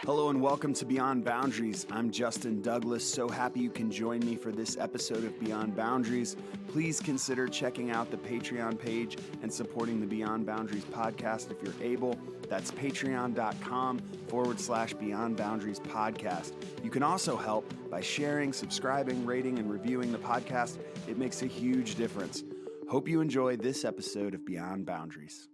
Hello and welcome to Beyond Boundaries. I'm Justin Douglas. So happy you can join me for this episode of Beyond Boundaries. Please consider checking out the Patreon page and supporting the Beyond Boundaries podcast if you're able. That's patreon.com/Beyond Boundaries podcast. You can also help by sharing, subscribing, rating, and reviewing the podcast. It makes a huge difference. Hope you enjoy this episode of Beyond Boundaries.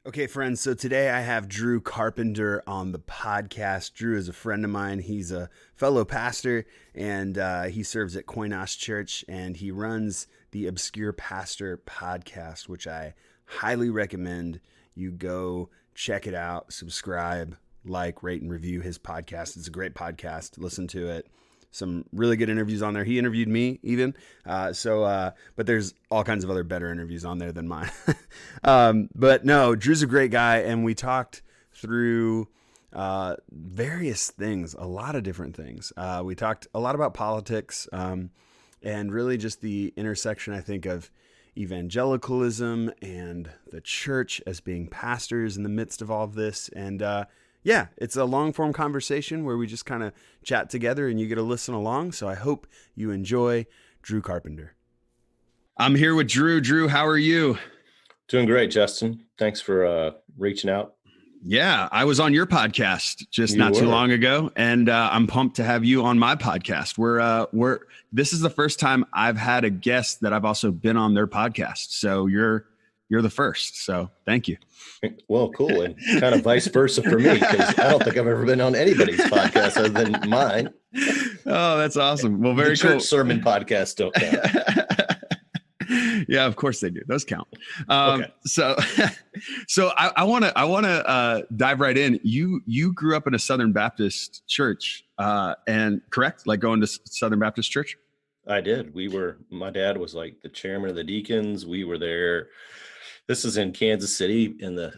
Okay, friends, so today I have Drew Carpenter on the podcast. Drew is a friend of mine. He's a fellow pastor, and he serves at Koinos Church, and he runs the Obscure Pastor podcast, which I highly recommend you go check it out, subscribe, like, rate, and review his podcast. It's a great podcast. Listen to it. Some really good interviews on there. He interviewed me even. But there's all kinds of other better interviews on there than mine. But no, Drew's a great guy. And we talked through various things, a lot of different things. We talked a lot about politics and really just the intersection, I think, of evangelicalism and the church as being pastors in the midst of all of this. And yeah, it's a long form conversation where we just kind of chat together and you get to listen along. So I hope you enjoy Drew Carpenter. I'm here with Drew. Drew, how are you? Doing great, Justin. Thanks for reaching out. Yeah, I was on your podcast just not too long ago, and I'm pumped to have you on my podcast. This is the first time I've had a guest that I've also been on their podcast. So you're the first. So thank you. Well, cool. And kind of vice versa for me, because I don't think I've ever been on anybody's podcast other than mine. Oh, that's awesome. Well, very the cool. Church sermon podcasts don't count. Yeah, of course they do. Those count. Okay. So I want to dive right in. You grew up in a Southern Baptist church, and correct? Like going to Southern Baptist church? I did. My dad was like the chairman of the deacons. We were there. This is in Kansas City in the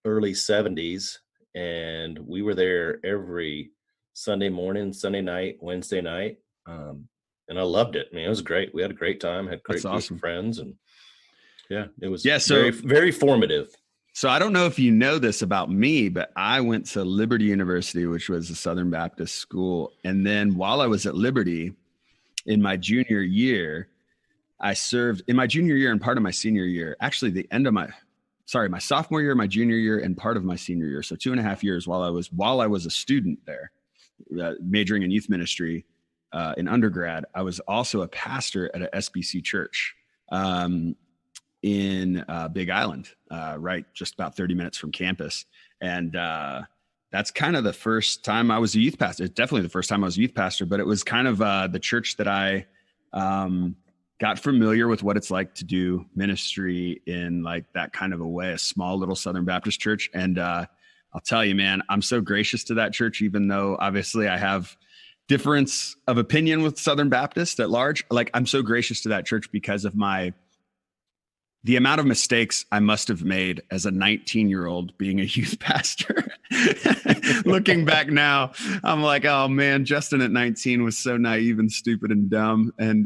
early 70s. And we were there every Sunday morning, Sunday night, Wednesday night. And I loved it. I mean, it was great. We had a great time, had great group of friends. And yeah, it was very, very formative. So I don't know if you know this about me, but I went to Liberty University, which was a Southern Baptist school. And then while I was at Liberty in my junior year, I served in my junior year and part of my senior year, actually the end of my sophomore year, my junior year, and part of my senior year. So 2.5 years while I was a student there, majoring in youth ministry in undergrad. I was also a pastor at a SBC church in Big Island, right, just about 30 minutes from campus. And that's kind of the first time I was a youth pastor. It's definitely the first time I was a youth pastor, but it was kind of the church that I got familiar with what it's like to do ministry in like that kind of a way, a small little Southern Baptist church. And I'll tell you, man, I'm so gracious to that church, even though obviously I have difference of opinion with Southern Baptist at large. Like, I'm so gracious to that church because of the amount of mistakes I must have made as a 19-year-old being a youth pastor. Looking back now, I'm like, oh man, Justin at 19 was so naive and stupid and dumb. And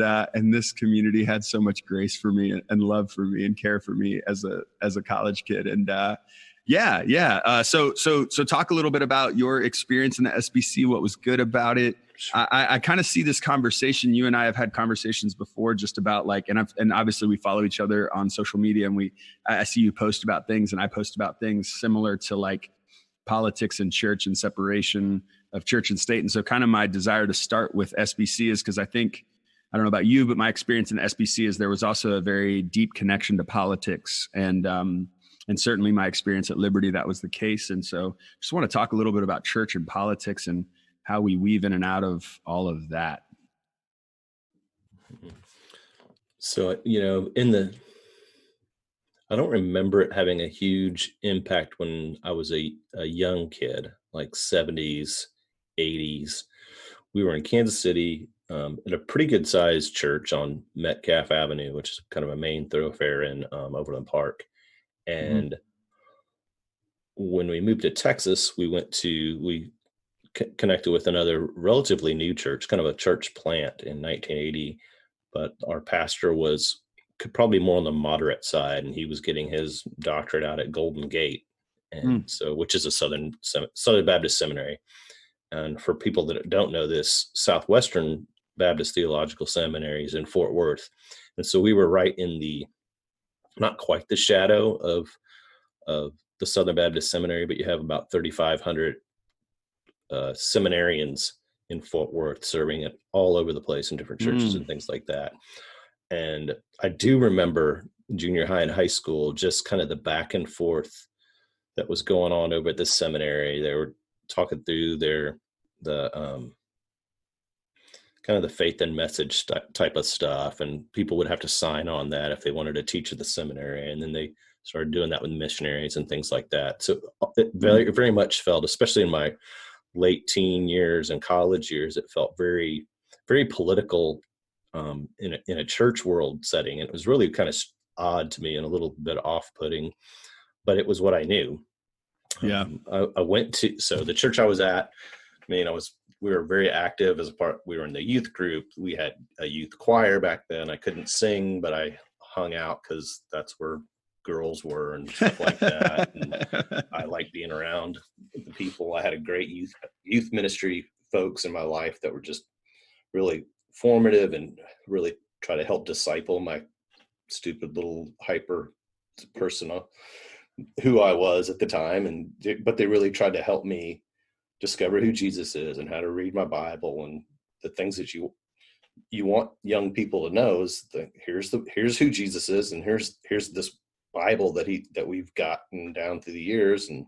this community had so much grace for me and love for me and care for me as a college kid. And So talk a little bit about your experience in the SBC, what was good about it. I kind of see this conversation. You and I have had conversations before just about like, and obviously we follow each other on social media, and I see you post about things and I post about things similar to like politics and church and separation of church and state. And so kind of my desire to start with SBC is because I don't know about you, but my experience in SBC is there was also a very deep connection to politics, and certainly my experience at Liberty, that was the case. And so just want to talk a little bit about church and politics and how we weave in and out of all of that. So, I don't remember it having a huge impact when I was a young kid, like 70s, 80s. We were in Kansas City at a pretty good sized church on Metcalf Avenue, which is kind of a main thoroughfare in Overland Park. And when we moved to Texas, we connected with another relatively new church, kind of a church plant in 1980. But our pastor was probably more on the moderate side, and he was getting his doctorate out at Golden Gate, and so which is a Southern Baptist seminary. And for people that don't know this, Southwestern Baptist Theological Seminary is in Fort Worth. And so we were right in the, not quite the shadow of the Southern Baptist Seminary, but you have about 3,500 seminarians in Fort Worth serving it all over the place in different churches and things like that. And I do remember junior high and high school, just kind of the back and forth that was going on over at the seminary. They were talking through the kind of the faith and message type of stuff, and people would have to sign on that if they wanted to teach at the seminary. And then they started doing that with missionaries and things like that. So it very, very much felt, especially in my late teen years and college years, it felt very, very political in a church world setting. And it was really kind of odd to me and a little bit off-putting, but it was what I knew. Yeah. I went to, so the church I was at, we were very active we were in the youth group. We had a youth choir back then. I couldn't sing, but I hung out because that's where girls were and stuff like that. And I liked being around the people. I had a great youth ministry folks in my life that were just really formative and really try to help disciple my stupid little hyper persona who I was at the time. But they really tried to help me discover who Jesus is and how to read my Bible, and the things that you want young people to know is that here's who Jesus is, and here's this Bible that we've gotten down through the years, and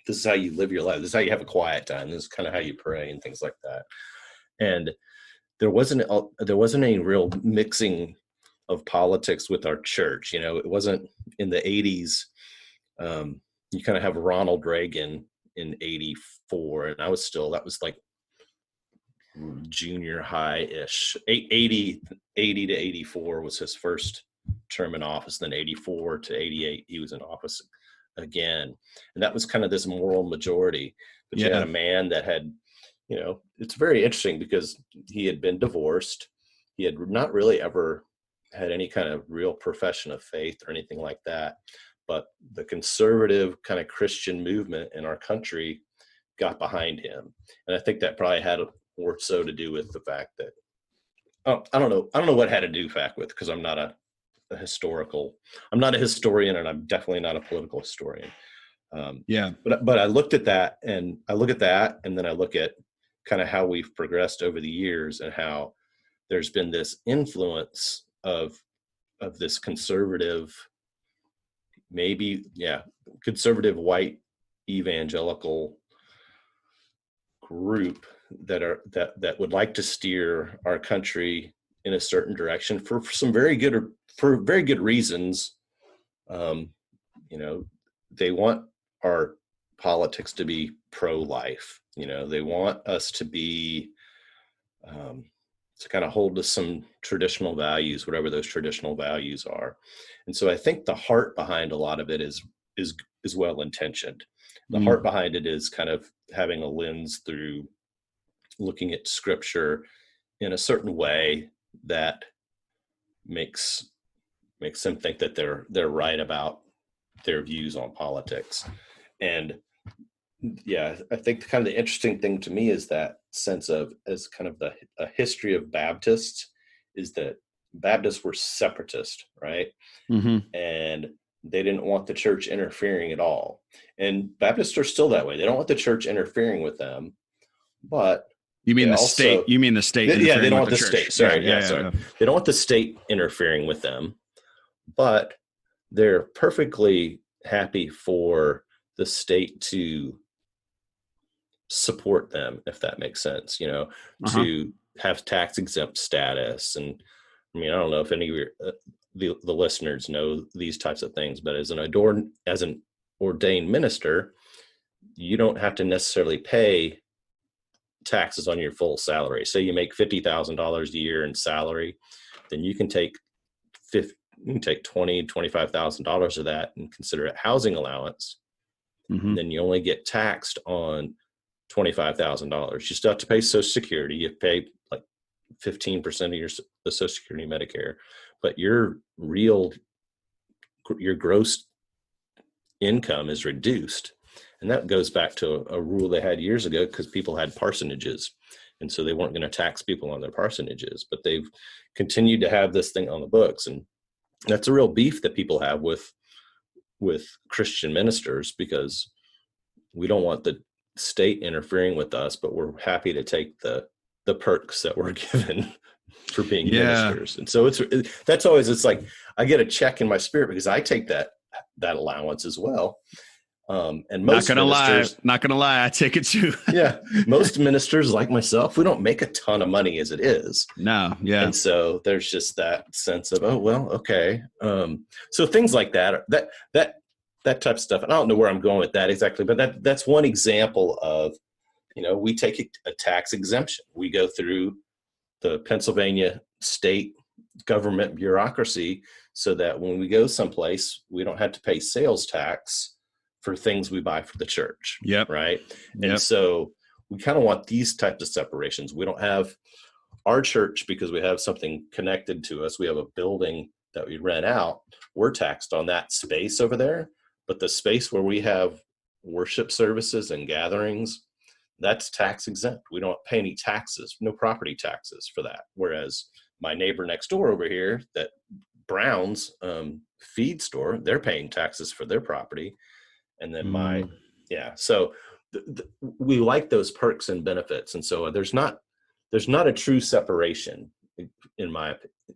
this is how you live your life. This is how you have a quiet time. This is kind of how you pray and things like that. And there wasn't any real mixing of politics with our church. It wasn't in the 80s. You kind of have Ronald Reagan in 84, and that was like junior high-ish. 80 to 84 was his first term in office. Then 84 to 88 he was in office again, and that was kind of this moral majority. But you had a man that had, it's very interesting because he had been divorced. He had not really ever had any kind of real profession of faith or anything like that. But the conservative kind of Christian movement in our country got behind him. And I think that probably had more so to do with the fact that, I don't know what it had to do with, because I'm not a historian, and I'm definitely not a political historian. But I looked at that, and then I look at kind of how we've progressed over the years, and how there's been this influence of this conservative, conservative white evangelical group that would like to steer our country in a certain direction for very good reasons. They want our politics to be pro-life. They want us to be to kind of hold to some traditional values, whatever those traditional values are. And so I think the heart behind a lot of it is well intentioned. The heart behind it is kind of having a lens through looking at scripture in a certain way that makes them think that they're right about their views on politics. And I think kind of the interesting thing to me is that sense of, as kind of a history of Baptists, is that Baptists were separatist, right? And they didn't want the church interfering at all. And Baptists are still that way. They don't want the church interfering with them, but you mean the state? You mean the state? Yeah, they don't want the state. Sorry, sorry. They don't want the state interfering with them, but they're perfectly happy for the state to support them, if that makes sense. To have tax exempt status. And I mean, I don't know if any of your the listeners know these types of things, but as an ordained minister, you don't have to necessarily pay taxes on your full salary. Say you make $50,000 a year in salary, then you can take $20,000, $25,000 of that and consider it housing allowance. And then you only get taxed on $25,000. You still have to pay Social Security. You pay like 15% of your Social Security, Medicare, but your gross income is reduced. And that goes back to a rule they had years ago because people had parsonages. And so they weren't going to tax people on their parsonages, but they've continued to have this thing on the books. And that's a real beef that people have with Christian ministers, because we don't want the state interfering with us, but we're happy to take the perks that we're given for being ministers. And so it's like, I get a check in my spirit because I take that allowance as well. And most not gonna lie, I take it too. Yeah. Most ministers like myself, we don't make a ton of money as it is. No. Yeah. And so there's just that sense of, oh, well, okay. So things like that type of stuff. And I don't know where I'm going with that exactly, but that's one example of, we take a tax exemption. We go through the Pennsylvania state government bureaucracy so that when we go someplace, we don't have to pay sales tax for things we buy for the church. Yep. Right. And so we kind of want these types of separations. We don't have our church because we have something connected to us. We have a building that we rent out. We're taxed on that space over there, but the space where we have worship services and gatherings, that's tax exempt. We don't pay any taxes, no property taxes for that. Whereas my neighbor next door over here, that Brown's feed store, they're paying taxes for their property. And then so we like those perks and benefits. And so there's not a true separation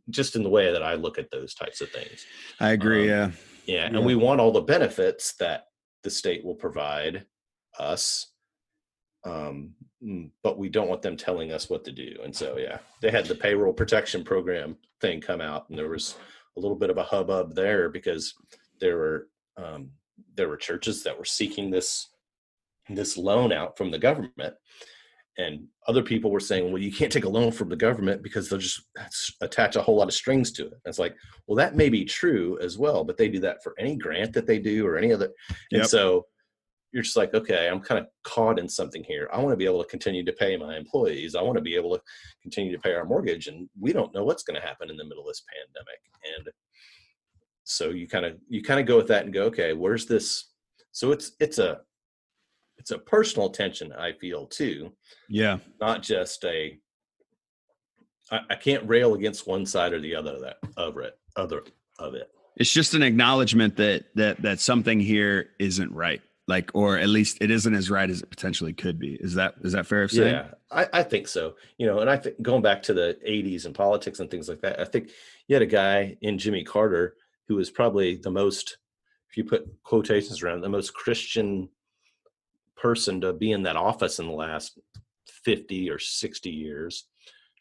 just in the way that I look at those types of things. I agree. Yeah. And we want all the benefits that the state will provide us. But we don't want them telling us what to do. And so, they had the payroll protection program thing come out, and there was a little bit of a hubbub there because there were churches that were seeking this loan out from the government, and other people were saying, well, you can't take a loan from the government because they'll just attach a whole lot of strings to it. And it's like, well, that may be true as well, but they do that for any grant that they do or any other. Yep. And so you're just like, okay, I'm kind of caught in something here. I want to be able to continue to pay my employees. I want to be able to continue to pay our mortgage. And we don't know what's going to happen in the middle of this pandemic. And so you kind of go with that and go, okay, where's this? So it's a personal tension, I feel too. Yeah. Not just I can't rail against one side or the other of it. It's just an acknowledgement that something here isn't right. Like, or at least it isn't as right as it potentially could be. Is that fair of saying? Yeah, I think so. And I think going back to the 80s and politics and things like that, I think you had a guy in Jimmy Carter who was probably the most, if you put quotations around, the most Christian person to be in that office in the last 50 or 60 years,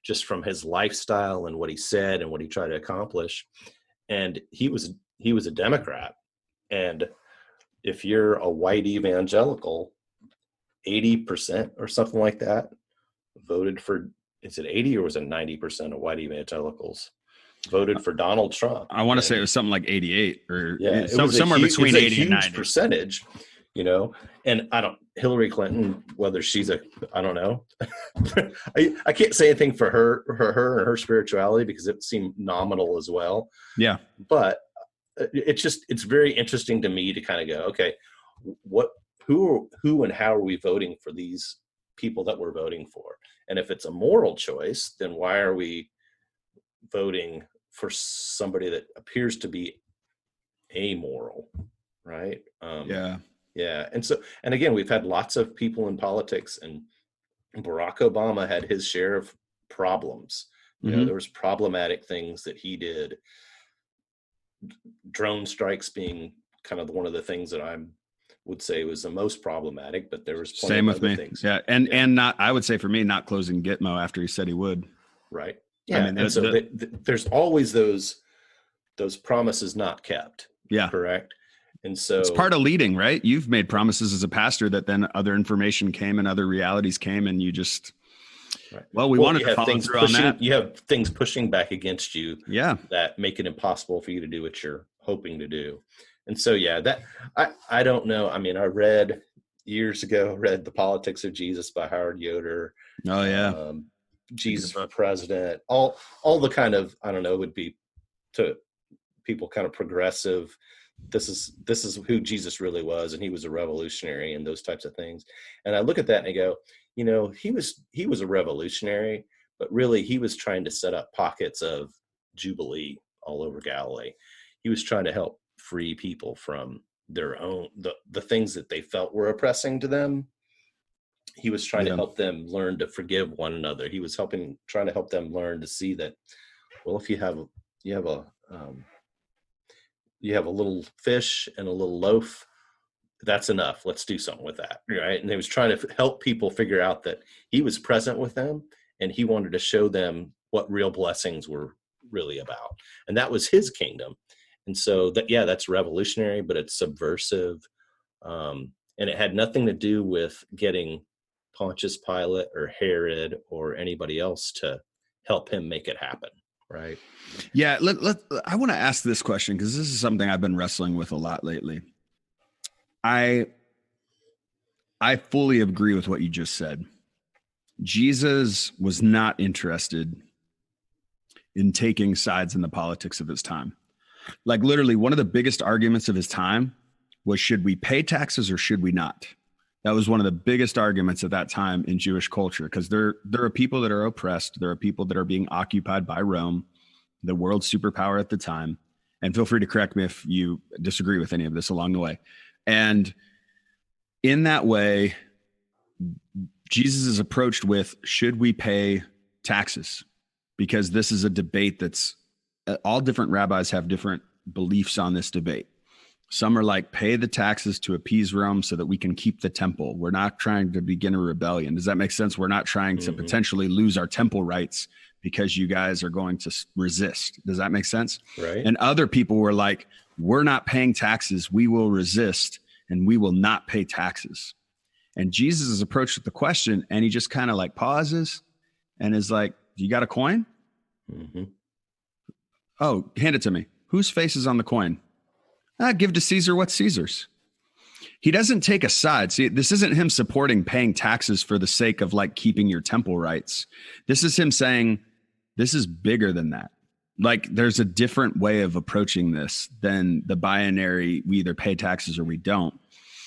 just from his lifestyle and what he said and what he tried to accomplish. And he was a Democrat. And if you're a white evangelical, 80% or something like that voted for, is it 80 or was it 90% of white evangelicals voted for Donald Trump? I want to say it was something like 88 or somewhere between 80 and 90 percentage, and Hillary Clinton, whether she's I don't know. I can't say anything for her and her spirituality because it seemed nominal as well. Yeah. But it's very interesting to me to kind of go, okay, who and how are we voting for these people that we're voting for? And if it's a moral choice, then why are we voting for somebody that appears to be amoral, right? Yeah. And again, we've had lots of people in politics, and Barack Obama had his share of problems. There was problematic things that he did. Drone strikes being kind of one of the things that I would say was the most problematic, but there was plenty same of with other me. things. Yeah. And not, I would say for me, not closing Gitmo after he said he would. Right. Yeah. There's always those promises not kept. Yeah. Correct. And so it's part of leading, right? You've made promises as a pastor that then other information came and other realities came, and you just, right. We wanted to follow through on that. You have things pushing back against you, that make it impossible for you to do what you're hoping to do. And so, that I don't know. I mean, I read years ago, The Politics of Jesus by Howard Yoder. Oh yeah. Jesus for President, all the kind of, I don't know, would be to people kind of progressive this is who Jesus really was, and he was a revolutionary and those types of things. And I look at that and I go, he was a revolutionary, but really he was trying to set up pockets of Jubilee all over Galilee. He was trying to help free people from their own the things that they felt were oppressing to them. He was trying to help them learn to forgive one another. He was trying to help them learn to see that, well, if you have a little fish and a little loaf, that's enough. Let's do something with that, right? And he was trying to help people figure out that he was present with them, and he wanted to show them what real blessings were really about. And that was his kingdom. And so that's revolutionary, but it's subversive. And it had nothing to do with getting Pontius Pilate or Herod or anybody else to help him make it happen. Right. Yeah. I want to ask this question, because this is something I've been wrestling with a lot lately. I fully agree with what you just said. Jesus was not interested in taking sides in the politics of his time. Like, literally, one of the biggest arguments of his time was, should we pay taxes or should we not? That was one of the biggest arguments at that time in Jewish culture, because there are people that are oppressed. There are people that are being occupied by Rome, the world superpower at the time. And feel free to correct me if you disagree with any of this along the way. And in that way, Jesus is approached with, should we pay taxes? Because this is a debate that's, all different rabbis have different beliefs on this debate. Some are like, pay the taxes to appease Rome so that we can keep the temple. We're not trying to begin a rebellion. Does that make sense? We're not trying to potentially lose our temple rights because you guys are going to resist. Does that make sense? Right. And other people were like, we're not paying taxes. We will resist and we will not pay taxes. And Jesus is approached with the question, and he just kind of like pauses and is like, you got a coin? Mm-hmm. Oh, hand it to me. Whose face is on the coin? Give to Caesar what's Caesar's. He doesn't take a side. See, this isn't him supporting paying taxes for the sake of like keeping your temple rights. This is him saying, this is bigger than that. Like, there's a different way of approaching this than the binary, we either pay taxes or we don't.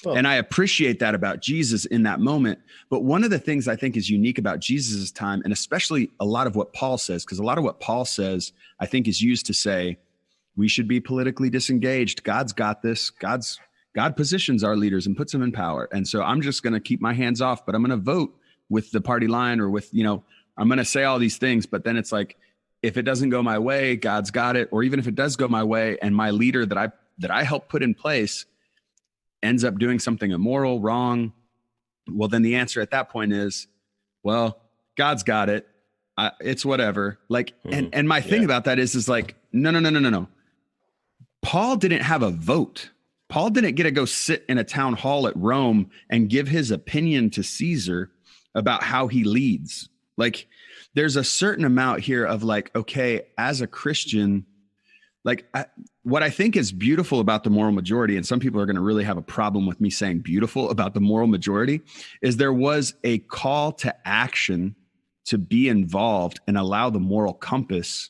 Well, and I appreciate that about Jesus in that moment. But one of the things I think is unique about Jesus's time, and especially a lot of what Paul says, because a lot of what Paul says, I think, is used to say, we should be politically disengaged. God's got this. God positions our leaders and puts them in power. And so I'm just going to keep my hands off, but I'm going to vote with the party line, or with, I'm going to say all these things. But then it's like, if it doesn't go my way, God's got it. Or even if it does go my way and my leader that I helped put in place ends up doing something immoral, wrong, well, then the answer at that point is, well, God's got it. It's whatever. Like, and my thing about that is like, no. Paul didn't have a vote. Paul didn't get to go sit in a town hall at Rome and give his opinion to Caesar about how he leads. Like, there's a certain amount here of like, okay, as a Christian, like what I think is beautiful about the moral majority, and some people are going to really have a problem with me saying beautiful about the moral majority, is there was a call to action to be involved and allow the moral compass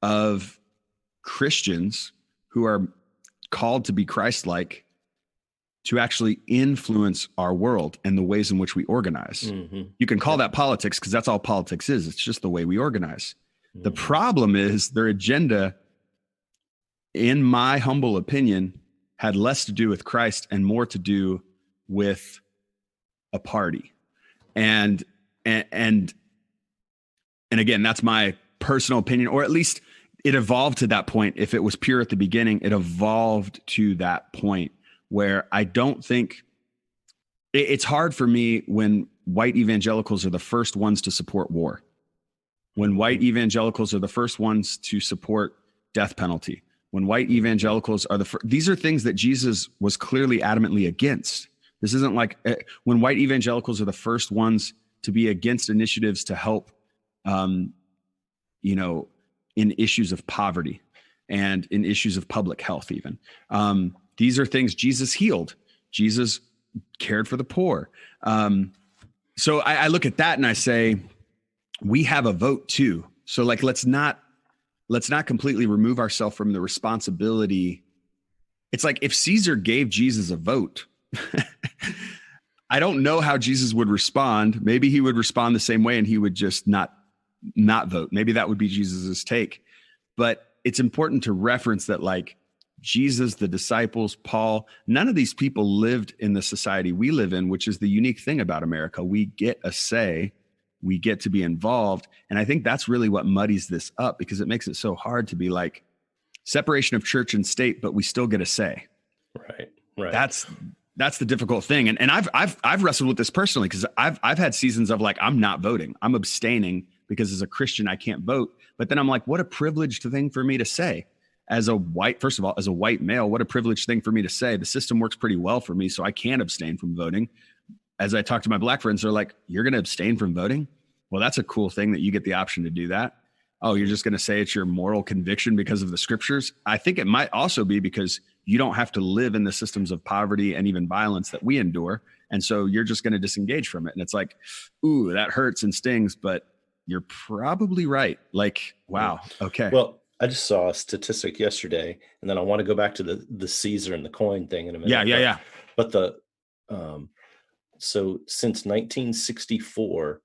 of Christians who are called to be Christ-like to actually influence our world and the ways in which we organize. Mm-hmm. You can call that politics, because that's all politics is. It's just the way we organize. Mm-hmm. The problem is their agenda, in my humble opinion, had less to do with Christ and more to do with a party. And again, that's my personal opinion, or at least it evolved to that point. If it was pure at the beginning, it evolved to that point where I don't think it's hard for me when white evangelicals are the first ones to support war, when white evangelicals are the first ones to support death penalty, when white evangelicals are these are things that Jesus was clearly adamantly against. This isn't like when white evangelicals are the first ones to be against initiatives to help, in issues of poverty and in issues of public health, even. These are things Jesus healed. Jesus cared for the poor. So I look at that and I say, we have a vote too. So like, let's not completely remove ourselves from the responsibility it's like if Caesar gave Jesus a vote, I don't know how Jesus would respond. Maybe he would respond the same way and he would just not vote. Maybe that would be Jesus's take. But it's important to reference that, like, Jesus, the disciples, Paul, none of these people lived in the society we live in, which is the unique thing about America. We get a say, we get to be involved. And I think that's really what muddies this up, because it makes it so hard to be like separation of church and state, but we still get a say. Right. That's the difficult thing. And I've wrestled with this personally, because I've had seasons of like, I'm not voting, I'm abstaining because as a Christian, I can't vote. But then I'm like, what a privileged thing for me to say. As a white male, what a privileged thing for me to say. The system works pretty well for me, so I can abstain from voting. As I talk to my black friends, they're like, you're going to abstain from voting? Well, that's a cool thing that you get the option to do that. Oh, you're just going to say it's your moral conviction because of the scriptures? I think it might also be because you don't have to live in the systems of poverty and even violence that we endure. And so you're just going to disengage from it. And it's like, ooh, that hurts and stings, but you're probably right. Like, wow. Okay. Well, I just saw a statistic yesterday, and then I want to go back to the Caesar and the coin thing in a minute. Yeah. But so since 1964,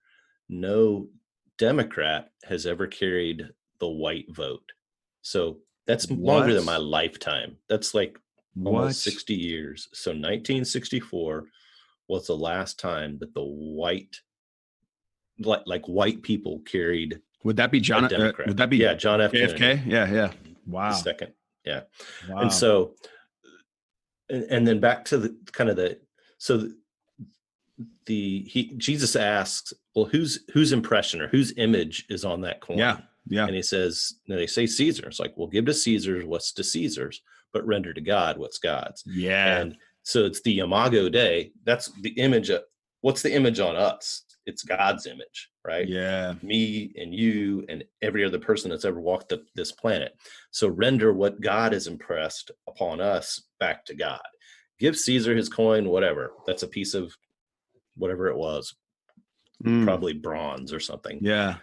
no Democrat has ever carried the white vote. So that's longer than my lifetime. That's like almost 60 years. So 1964 was the last time that the white, like white people carried. Would that be John? Would that be John F. JFK? Kennedy. Yeah. Wow. The second. Yeah. Wow. And so, and then back to the kind of Jesus asks, well, whose impression or whose image is on that coin? Yeah. And he says, they say Caesar. It's like, well, give to Caesar what's to Caesar's, but render to God what's God's. Yeah. And so it's the Imago Dei. That's the image of, what's the image on us? It's God's image, right? Yeah. Me and you and every other person that's ever walked this planet. So render what God has impressed upon us back to God. Give Caesar his coin, whatever. That's a piece of whatever it was, probably bronze or something. Yeah.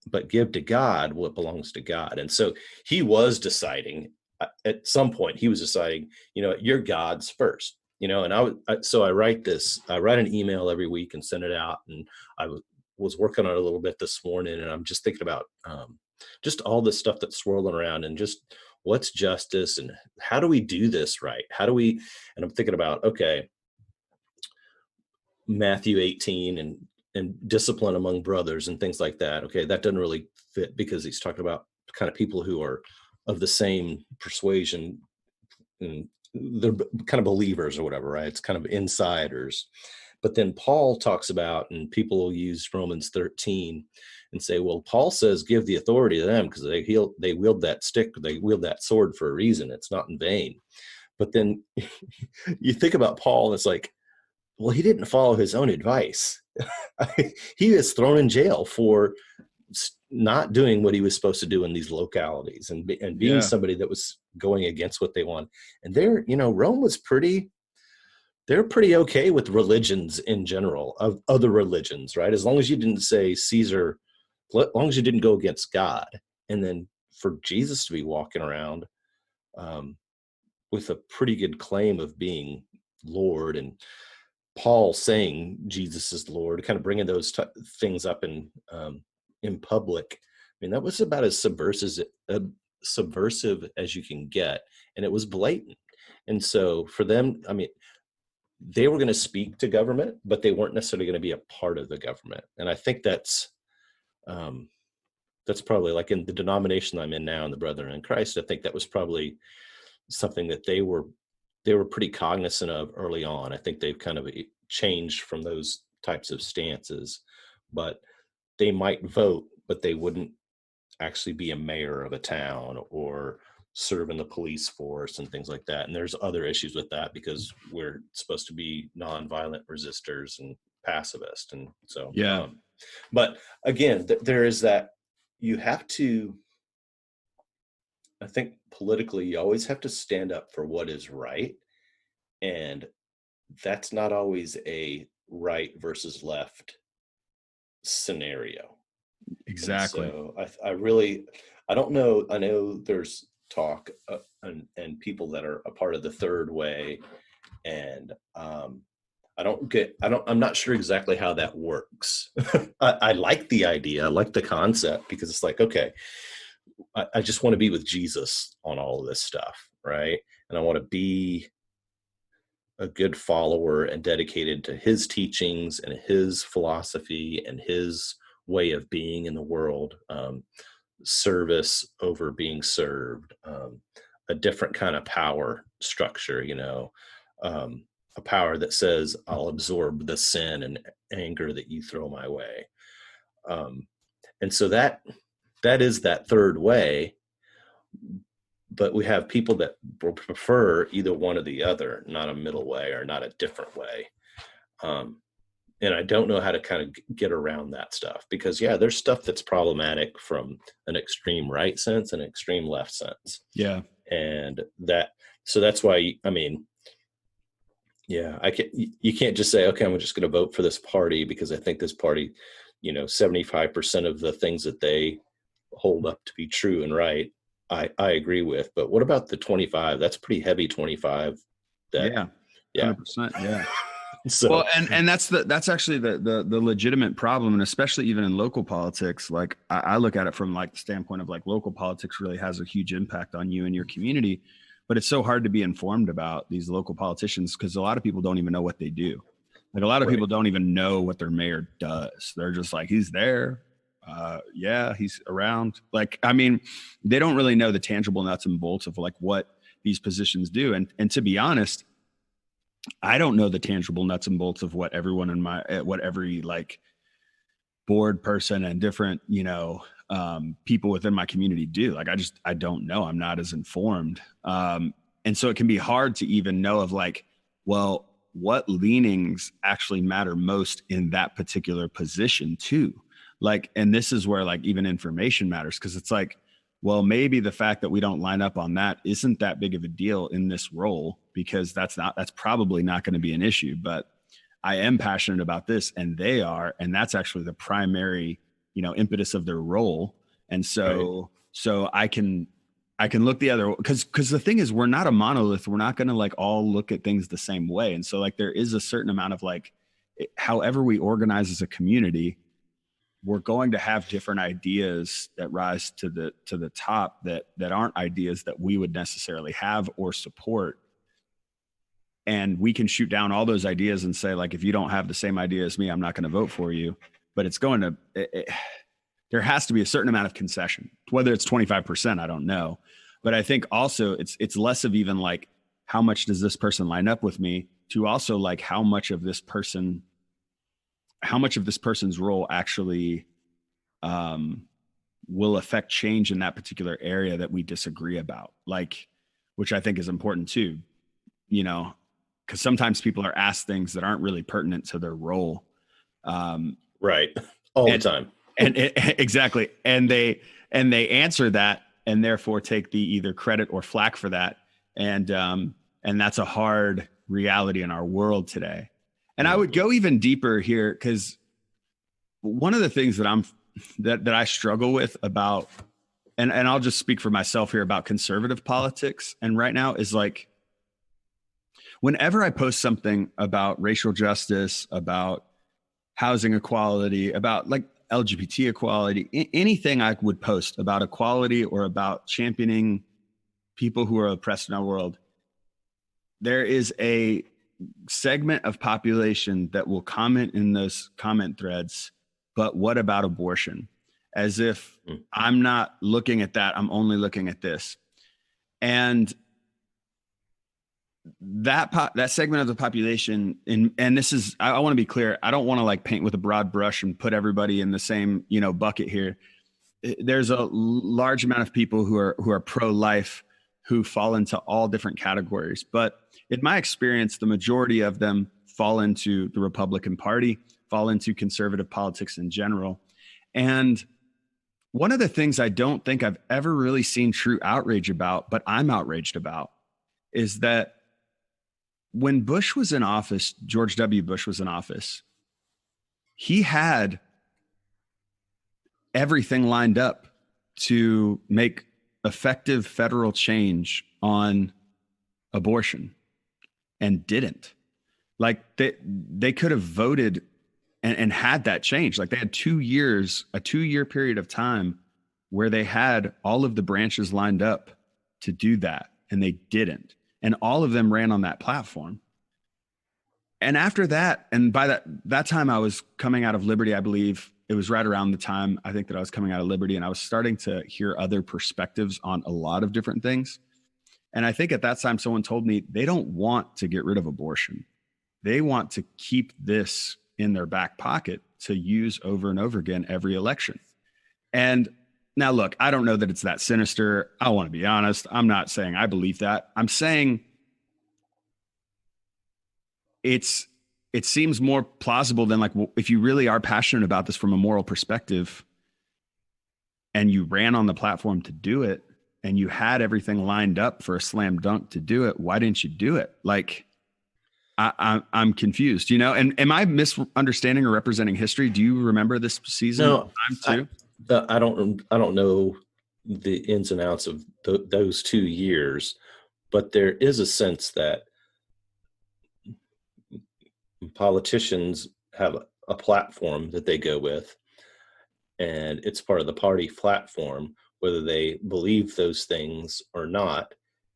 But give to God what belongs to God. And so he was deciding, at some point, he was deciding, you're God's first. And I write an email every week and send it out. And I was working on it a little bit this morning, and I'm just thinking about just all the stuff that's swirling around and just what's justice and how do we do this right? And I'm thinking about, okay, Matthew 18 and discipline among brothers and things like that. Okay, that doesn't really fit because he's talking about kind of people who are of the same persuasion and they're kind of believers or whatever, right? It's kind of insiders. But then Paul talks about, and people will use Romans 13 and say, well, Paul says give the authority to them because they wield that stick, they wield that sword for a reason. It's not in vain. But then you think about Paul, and it's like, well, he didn't follow his own advice. He was thrown in jail for not doing what he was supposed to do in these localities and being somebody that was going against what they want. And Rome was they're pretty okay with religions in general, of other religions, right? As long as you didn't say Caesar, as long as you didn't go against God. And then for Jesus to be walking around with a pretty good claim of being Lord, and Paul saying Jesus is Lord, kind of bringing those things up in public. I mean, that was about as subversive as you can get, and it was blatant. And so for them, I mean, they were going to speak to government, but they weren't necessarily going to be a part of the government. And I think that's probably, like in the denomination I'm in now, in the Brethren in Christ, I think that was probably something that they were pretty cognizant of early on. I think they've kind of changed from those types of stances, but they might vote, but they wouldn't actually be a mayor of a town or serve in the police force and things like that. And there's other issues with that because we're supposed to be nonviolent resistors and pacifists. And so, but again, there is that you have to, I think politically, you always have to stand up for what is right. And that's not always a right versus left scenario. Exactly. And so I don't know. I know there's talk and people that are a part of the third way. And I'm not sure exactly how that works. I like the idea. I like the concept, because it's like, okay, I just want to be with Jesus on all of this stuff. Right. And I want to be a good follower and dedicated to his teachings and his philosophy and his way of being in the world. Service over being served, a different kind of power structure, a power that says, I'll absorb the sin and anger that you throw my way. And so that is that third way. But we have people that will prefer either one or the other, not a middle way or not a different way. And I don't know how to kind of get around that stuff, because there's stuff that's problematic from an extreme right sense and an extreme left sense. Yeah. And so that's why, you can't just say, okay, I'm just going to vote for this party because I think this party, 75% of the things that they hold up to be true and right, I agree with. But what about the 25? That's pretty heavy 25. 100%. Yeah. So, well, and that's actually the legitimate problem, and especially even in local politics. Like I look at it from like the standpoint of like local politics really has a huge impact on you and your community, but it's so hard to be informed about these local politicians because a lot of people don't even know what they do. Like a lot of people don't even know what their mayor does. They're just like, he's there. He's around. Like, I mean, they don't really know the tangible nuts and bolts of like what these positions do. And to be honest, I don't know the tangible nuts and bolts of what everyone what every like board person and different, people within my community do. Like, I don't know. I'm not as informed. And so it can be hard to even know of like, well, what leanings actually matter most in that particular position too. Like, and this is where like even information matters. Cause it's like, well, maybe the fact that we don't line up on that isn't that big of a deal in this role, because that's probably not going to be an issue, but I am passionate about this and they are, and that's actually the primary, impetus of their role. And so I can look the other, because the thing is, we're not a monolith. We're not going to like all look at things the same way. And so like, there is a certain amount of like, however we organize as a community, we're going to have different ideas that rise to the top that aren't ideas that we would necessarily have or support. And we can shoot down all those ideas and say, like, if you don't have the same idea as me, I'm not going to vote for you. But it's going to, there has to be a certain amount of concession, whether it's 25%, I don't know. But I think also it's less of even like, how much does this person line up with me, to also like how much of this person's role actually will affect change in that particular area that we disagree about, like, which I think is important too, because sometimes people are asked things that aren't really pertinent to their role. Right. All the time. Exactly. And they answer that and therefore take the either credit or flack for that. And that's a hard reality in our world today. And I would go even deeper here, because one of the things that I struggle with about, and I'll just speak for myself here about conservative politics. And right now is like, whenever I post something about racial justice, about housing equality, about like LGBT equality, anything I would post about equality or about championing people who are oppressed in our world, there is a segment of population that will comment in those comment threads, but what about abortion? As if I'm not looking at that, I'm only looking at this. And that segment of the population, and this is, I want to be clear, I don't want to like paint with a broad brush and put everybody in the same, bucket here. There's a large amount of people who are pro-life who fall into all different categories. But in my experience, the majority of them fall into the Republican Party, fall into conservative politics in general. And one of the things I don't think I've ever really seen true outrage about, but I'm outraged about, is that when Bush was in office, George W. Bush was in office, he had everything lined up to make effective federal change on abortion and didn't. Like they could have voted and had that change. Like they had 2 years, a 2-year period of time where they had all of the branches lined up to do that, and they didn't. And all of them ran on that platform. And after that, and by that time I was coming out of Liberty, I believe it was right around the time I think that I was coming out of Liberty, and I was starting to hear other perspectives on a lot of different things. And I think at that time someone told me they don't want to get rid of abortion. They want to keep this in their back pocket to use over and over again every election. And now, look, I don't know that it's that sinister. I want to be honest. I'm not saying I believe that. I'm saying it seems more plausible than, like, if you really are passionate about this from a moral perspective and you ran on the platform to do it and you had everything lined up for a slam dunk to do it, why didn't you do it? Like, I'm confused, you know, and am I misunderstanding or representing history? Do you remember this season? No, time too? I don't know the ins and outs of those 2 years, but there is a sense that politicians have a platform that they go with, and it's part of the party platform. Whether they believe those things or not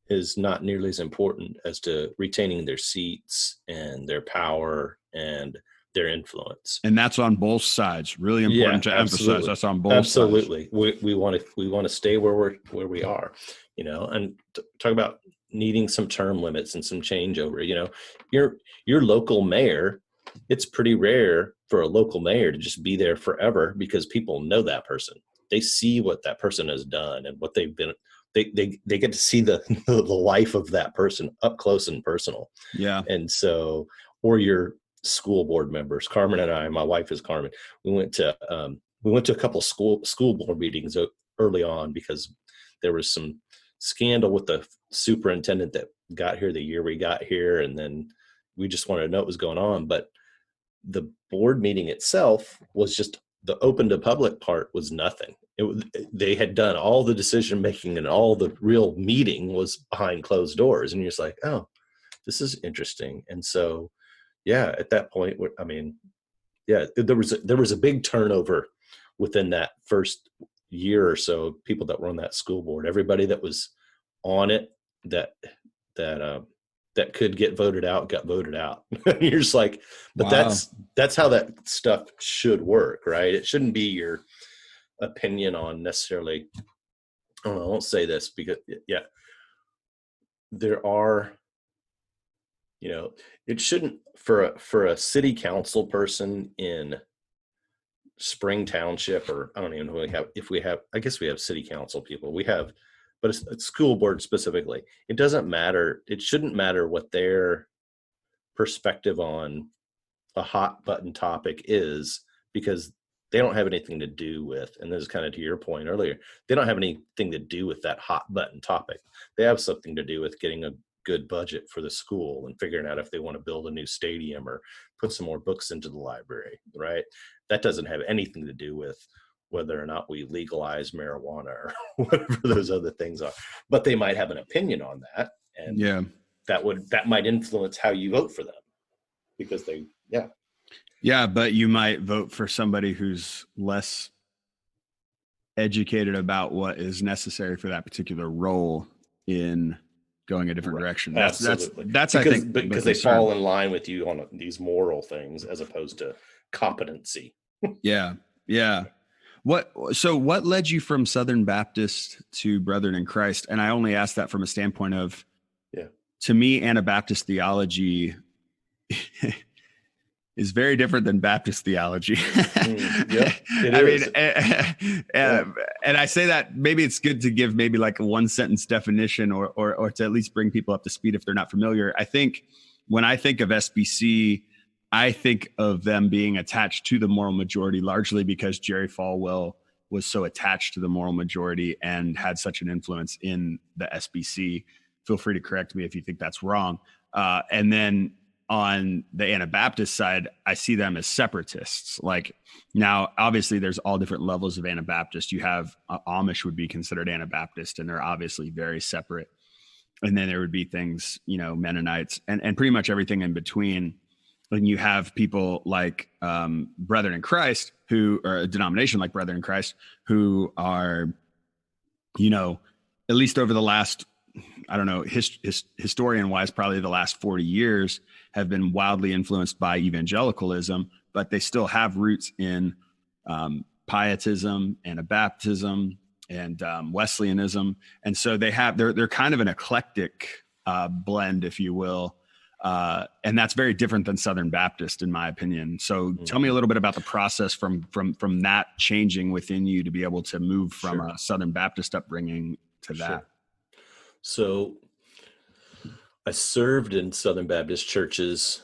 is not nearly as important as to retaining their seats and their power and their influence. And that's on both sides. Really important to emphasize. That's on both sides. Absolutely. We want to stay where we are, you know, and talk about needing some term limits and some changeover. You know, your local mayor, it's pretty rare for a local mayor to just be there forever, because people know that person. They see what that person has done and what they've been. They get to see the life of that person up close and personal. Yeah. And so, or your school board members, Carmen and I, my wife is Carmen. We went to a couple school board meetings early on because there was some scandal with the superintendent that got here the year we got here. And then we just wanted to know what was going on. But the board meeting itself was just, the open to public part was nothing. They had done all the decision making, and all the real meeting was behind closed doors. And you're just like, oh, this is interesting. And so, yeah, at that point, I mean, yeah, there was a big turnover within that first year or so of people that were on that school board. Everybody that was on it that could get voted out got voted out. You're just like, but wow. that's how that stuff should work, right? It shouldn't be your opinion on necessarily. I won't say this because, yeah, there are, you know, it shouldn't, for a city council person in Spring Township, or I don't even know if we have, I guess we have city council people. We have, but a school board specifically, it doesn't matter. It shouldn't matter what their perspective on a hot button topic is, because they don't have anything to do with, and this is kind of to your point earlier, they don't have anything to do with that hot button topic. They have something to do with getting a good budget for the school and figuring out if they want to build a new stadium or put some more books into the library, right? That doesn't have anything to do with whether or not we legalize marijuana or whatever those other things are. But they might have an opinion on that, and yeah, that might influence how you vote for them, because yeah, but you might vote for somebody who's less educated about what is necessary for that particular role in going a different direction. Absolutely. That's because, I think, because they fall in line with you on these moral things as opposed to competency. Yeah. What led you from Southern Baptist to Brethren in Christ? And I only ask that from a standpoint of, to me, Anabaptist theology is very different than Baptist theology. And I say that maybe it's good to give maybe like a 1-sentence definition or to at least bring people up to speed if they're not familiar. I think when I think of SBC, I think of them being attached to the moral majority, largely because Jerry Falwell was so attached to the moral majority and had such an influence in the SBC. Feel free to correct me if you think that's wrong. And then on the Anabaptist side, I see them as separatists. Like now, obviously, there's all different levels of Anabaptist. You have Amish would be considered Anabaptist, and they're obviously very separate. And then there would be things, Mennonites, and pretty much everything in between. And you have people like Brethren in Christ, who are a denomination like Brethren in Christ, who are, at least over the last, I don't know, historian wise, probably the last 40 years have been wildly influenced by evangelicalism, but they still have roots in pietism, Anabaptism, and Wesleyanism. And so they're kind of an eclectic blend, if you will. And that's very different than Southern Baptist, in my opinion. So tell me a little bit about the process from that changing within you to be able to move from a Southern Baptist upbringing to that. Sure. So I served in Southern Baptist churches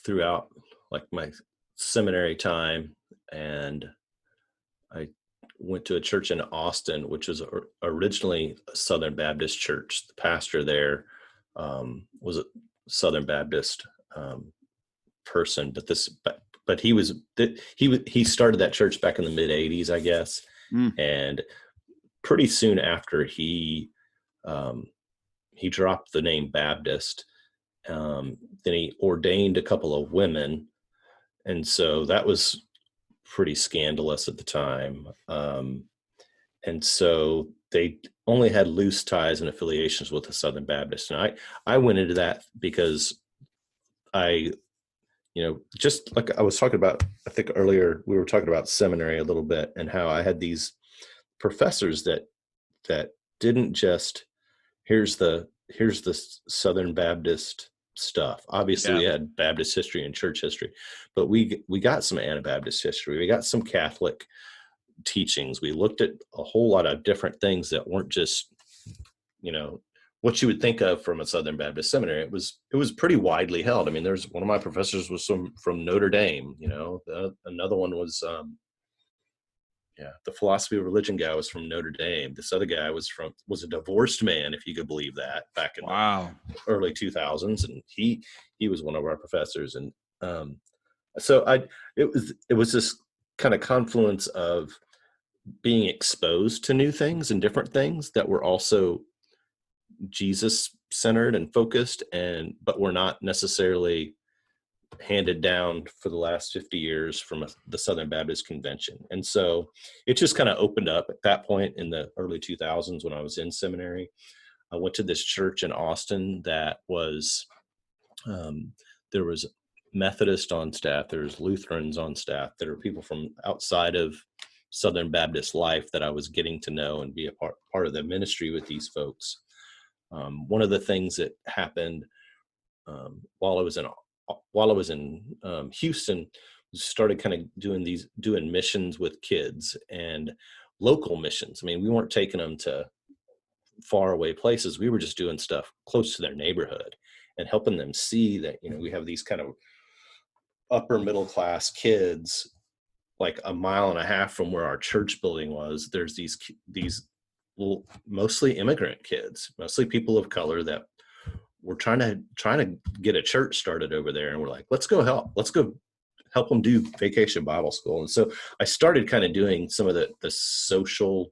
throughout like my seminary time, and I went to a church in Austin, which was originally a Southern Baptist church. The pastor there was a Southern Baptist person, but he started that church back in the mid '80s, I guess, and pretty soon after he dropped the name Baptist. Then he ordained a couple of women, and so that was pretty scandalous at the time. And so they only had loose ties and affiliations with the Southern Baptist. And I went into that because just like I was talking about, I think earlier we were talking about seminary a little bit and how I had these professors that didn't just, here's the Southern Baptist stuff. Obviously, we had Baptist history and church history, but we got some Anabaptist history. We got some Catholic teachings. We looked at a whole lot of different things that weren't just, what you would think of from a Southern Baptist seminary. It was pretty widely held. I mean, there's one of my professors was from Notre Dame. Another one was the philosophy of religion guy was from Notre Dame. This other guy was a divorced man, if you could believe that, back in the early 2000s, and he was one of our professors. And so it was this kind of confluence of being exposed to new things and different things that were also Jesus centered and focused, but were not necessarily handed down for the last 50 years from the Southern Baptist Convention. And so it just kind of opened up at that point in the early 2000s when I was in seminary. I went to this church in Austin that was, there was Methodist on staff, there's Lutherans on staff, there are people from outside of Southern Baptist life that I was getting to know and be a part of the ministry with these folks. One of the things that happened while I was in Houston, started kind of doing missions with kids and local missions. I mean, we weren't taking them to far away places. We were just doing stuff close to their neighborhood and helping them see that, we have these kind of upper middle class kids, like a mile and a half from where our church building was. There's these little, mostly immigrant kids, mostly people of color that we're trying to get a church started over there. And we're like, let's go help them do Vacation Bible School. And so I started kind of doing some of the social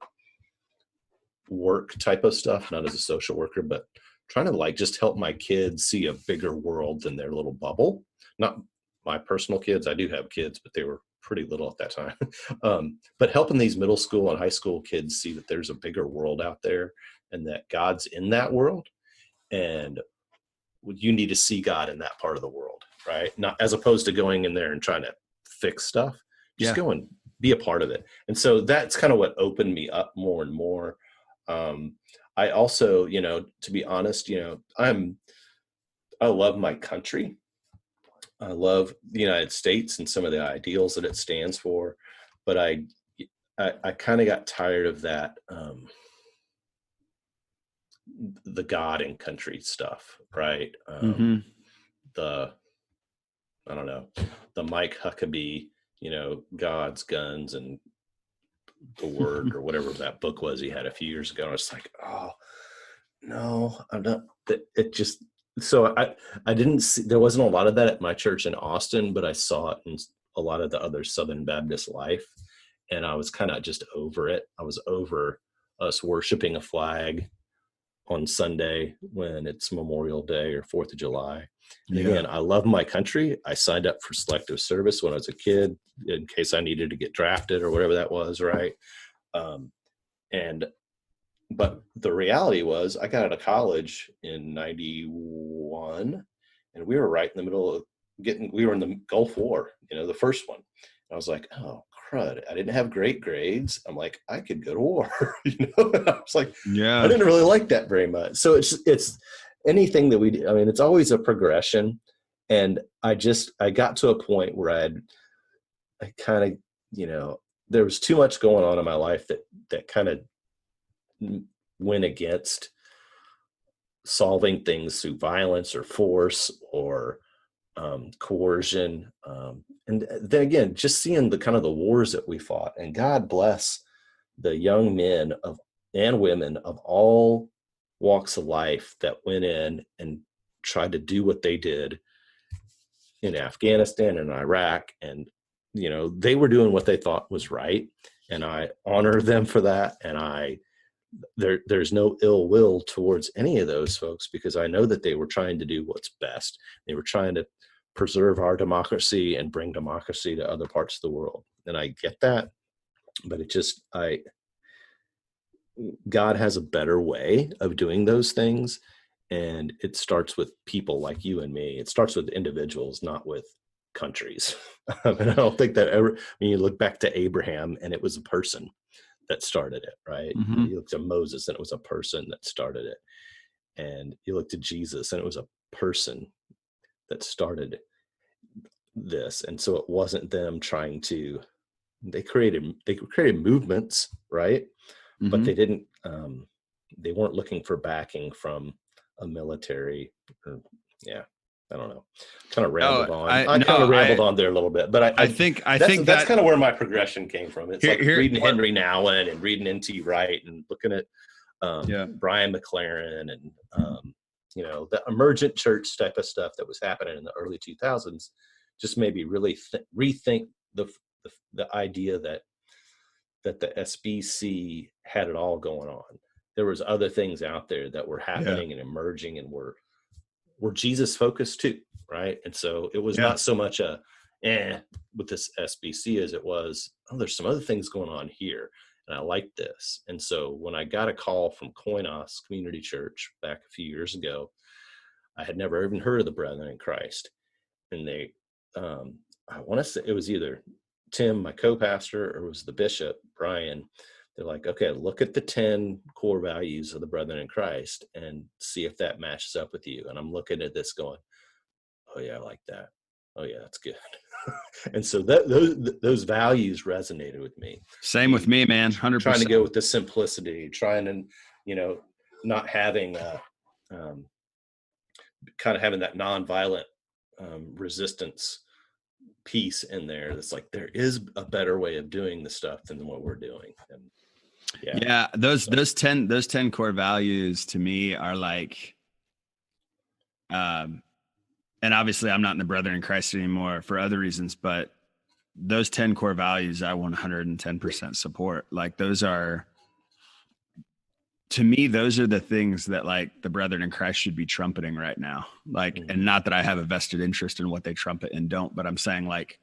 work type of stuff, not as a social worker, but trying to just help my kids see a bigger world than their little bubble. Not my personal kids. I do have kids, but they were pretty little at that time. But helping these middle school and high school kids see that there's a bigger world out there and that God's in that world. And you need to see God in that part of the world, right? Not as opposed to going in there and trying to fix stuff. Just go and be a part of it. And so that's kind of what opened me up more and more. I also, to be honest, I love my country. I love the United States and some of the ideals that it stands for, but I kind of got tired of that, the God and country stuff, right? I don't know, the Mike Huckabee, God's guns and the word or whatever that book was he had a few years ago. I was like, oh no, I'm not. It just, So I didn't see, there wasn't a lot of that at my church in Austin, but I saw it in a lot of the other Southern Baptist life. And I was kind of just over it. I was over us worshiping a flag on Sunday when it's Memorial Day or 4th of July. And again, I love my country. I signed up for selective service when I was a kid in case I needed to get drafted or whatever that was, right? But the reality was I got out of college in 91 and we were right in the middle of we were in the Gulf War, the first one. And I was like, oh, crud. I didn't have great grades. I'm like, I could go to war, And I was like, I didn't really like that very much. So it's anything that we do. I mean, it's always a progression. And I got to a point where I kind of, there was too much going on in my life that kind of went against solving things through violence or force or coercion. And then again, just seeing the kind of the wars that we fought, and God bless the young men and women of all walks of life that went in and tried to do what they did in Afghanistan and Iraq. And, they were doing what they thought was right. And I honor them for that. And there's no ill will towards any of those folks, because I know that they were trying to do what's best. They were trying to preserve our democracy and bring democracy to other parts of the world. And I get that, but God has a better way of doing those things. And it starts with people like you and me. It starts with individuals, not with countries. And I don't think that ever, when you look back to Abraham, and it was a person that started it, right? Mm-hmm. You look to Moses and it was a person that started it. And you look to Jesus and it was a person that started this. And so it wasn't them trying to, they created movements, right? Mm-hmm. But they weren't looking for backing from a military I don't know. Kind of rambled on. I kind of rambled on there a little bit, but I think that's kind of where my progression came from. It's reading Henry Nouwen and reading N.T. Wright and looking at Brian McLaren and the emergent church type of stuff that was happening in the early 2000s. Just maybe really rethink the idea that the SBC had it all going on. There was other things out there that were happening and emerging and were Jesus focused too, right? And so it was not so much with this SBC as it was, there's some other things going on here, and I like this. And so when I got a call from Koinos Community Church back a few years ago, I had never even heard of the Brethren in Christ. And they, I want to say it was either Tim, my co-pastor, or it was the bishop, Brian. They're like, okay, look at the 10 core values of the Brethren in Christ and see if that matches up with you. And I'm looking at this going, oh yeah, I like that. Oh yeah, that's good. And so those values resonated with me. Same with me, man. 100%. Trying to go with the simplicity, trying to, not having kind of having that nonviolent resistance piece in there. That's like, there is a better way of doing the stuff than what we're doing. And those 10 core values to me are like, and obviously I'm not in the Brethren in Christ anymore for other reasons, but those 10 core values I 110% support. Like to me, those are the things that like the Brethren in Christ should be trumpeting right now. Like, and not that I have a vested interest in what they trumpet and don't, but I'm saying like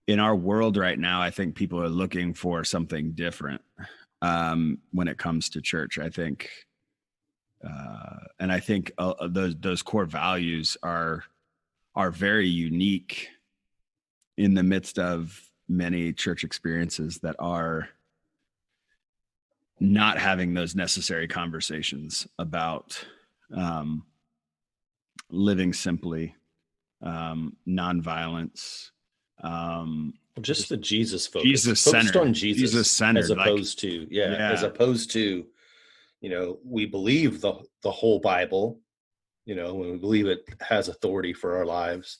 in our world right now, I think people are looking for something different when it comes to church. I think, and I think those core values are very unique in the midst of many church experiences that are not having those necessary conversations about living simply, nonviolence, just the Jesus focus, Jesus-centered, focused on Jesus-centered, as opposed as opposed to, we believe the whole Bible, when we believe it has authority for our lives,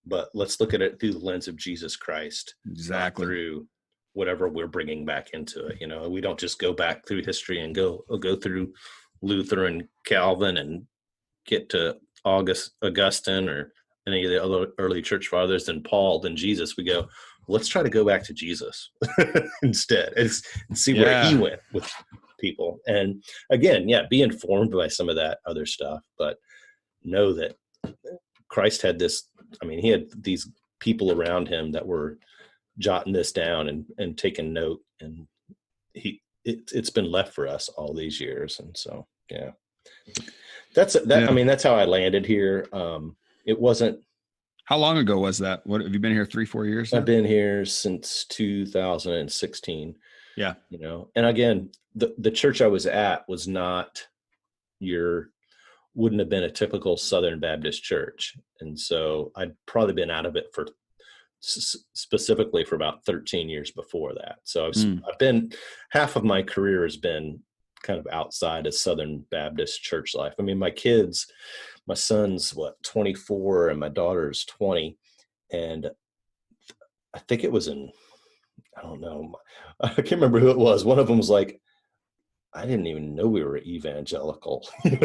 but let's look at it through the lens of Jesus Christ, exactly, not through whatever we're bringing back into it. We don't just go back through history and go through Luther and Calvin and get to Augustine or any of the other early church fathers than Paul, than Jesus, we go, let's try to go back to Jesus instead and see where he went with people. And again, be informed by some of that other stuff, but know that Christ had this, he had these people around him that were jotting this down and taking note, and it's been left for us all these years. And so, that's how I landed here. It wasn't. How long ago was that? What, have you been here 3-4 years now? I've been here since 2016. Yeah. And again, the church I was at was not wouldn't have been a typical Southern Baptist church. And so I'd probably been out of it for specifically for about 13 years before that. So I've been, half of my career has been kind of outside of Southern Baptist church life. My son's 24 and my daughter's 20. And I think it was I don't know. I can't remember who it was. One of them was like, I didn't even know we were evangelical. When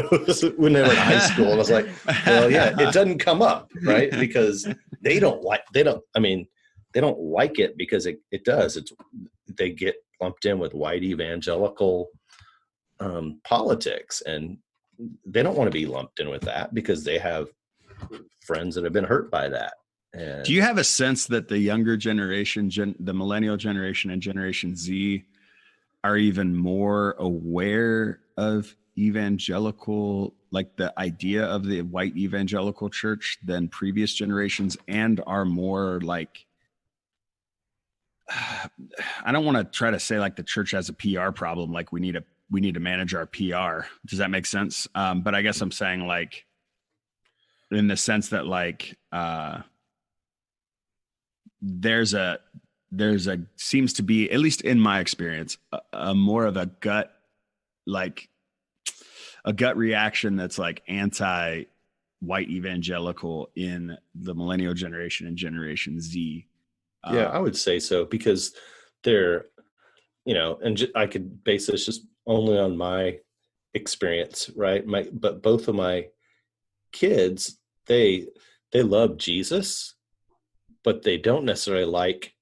they were in high school. And I was like, well, it doesn't come up, right? Because they don't like it because it does. They get lumped in with white evangelical politics, and they don't want to be lumped in with that because they have friends that have been hurt by that. And do you have a sense that the younger generation, the millennial generation and Generation Z, are even more aware of evangelical, like the idea of the white evangelical church, than previous generations, and are more like, I don't want to try to say like the church has a PR problem, like we need to manage our PR. Does that make sense? But I guess I'm saying, like, in the sense that like there's a seems to be, at least in my experience, a more of a gut reaction that's like anti-white evangelical in the millennial generation and Generation Z. I would say so, because they're, and I could base this just only on my experience, right? But both of my kids, they love Jesus, but they don't necessarily like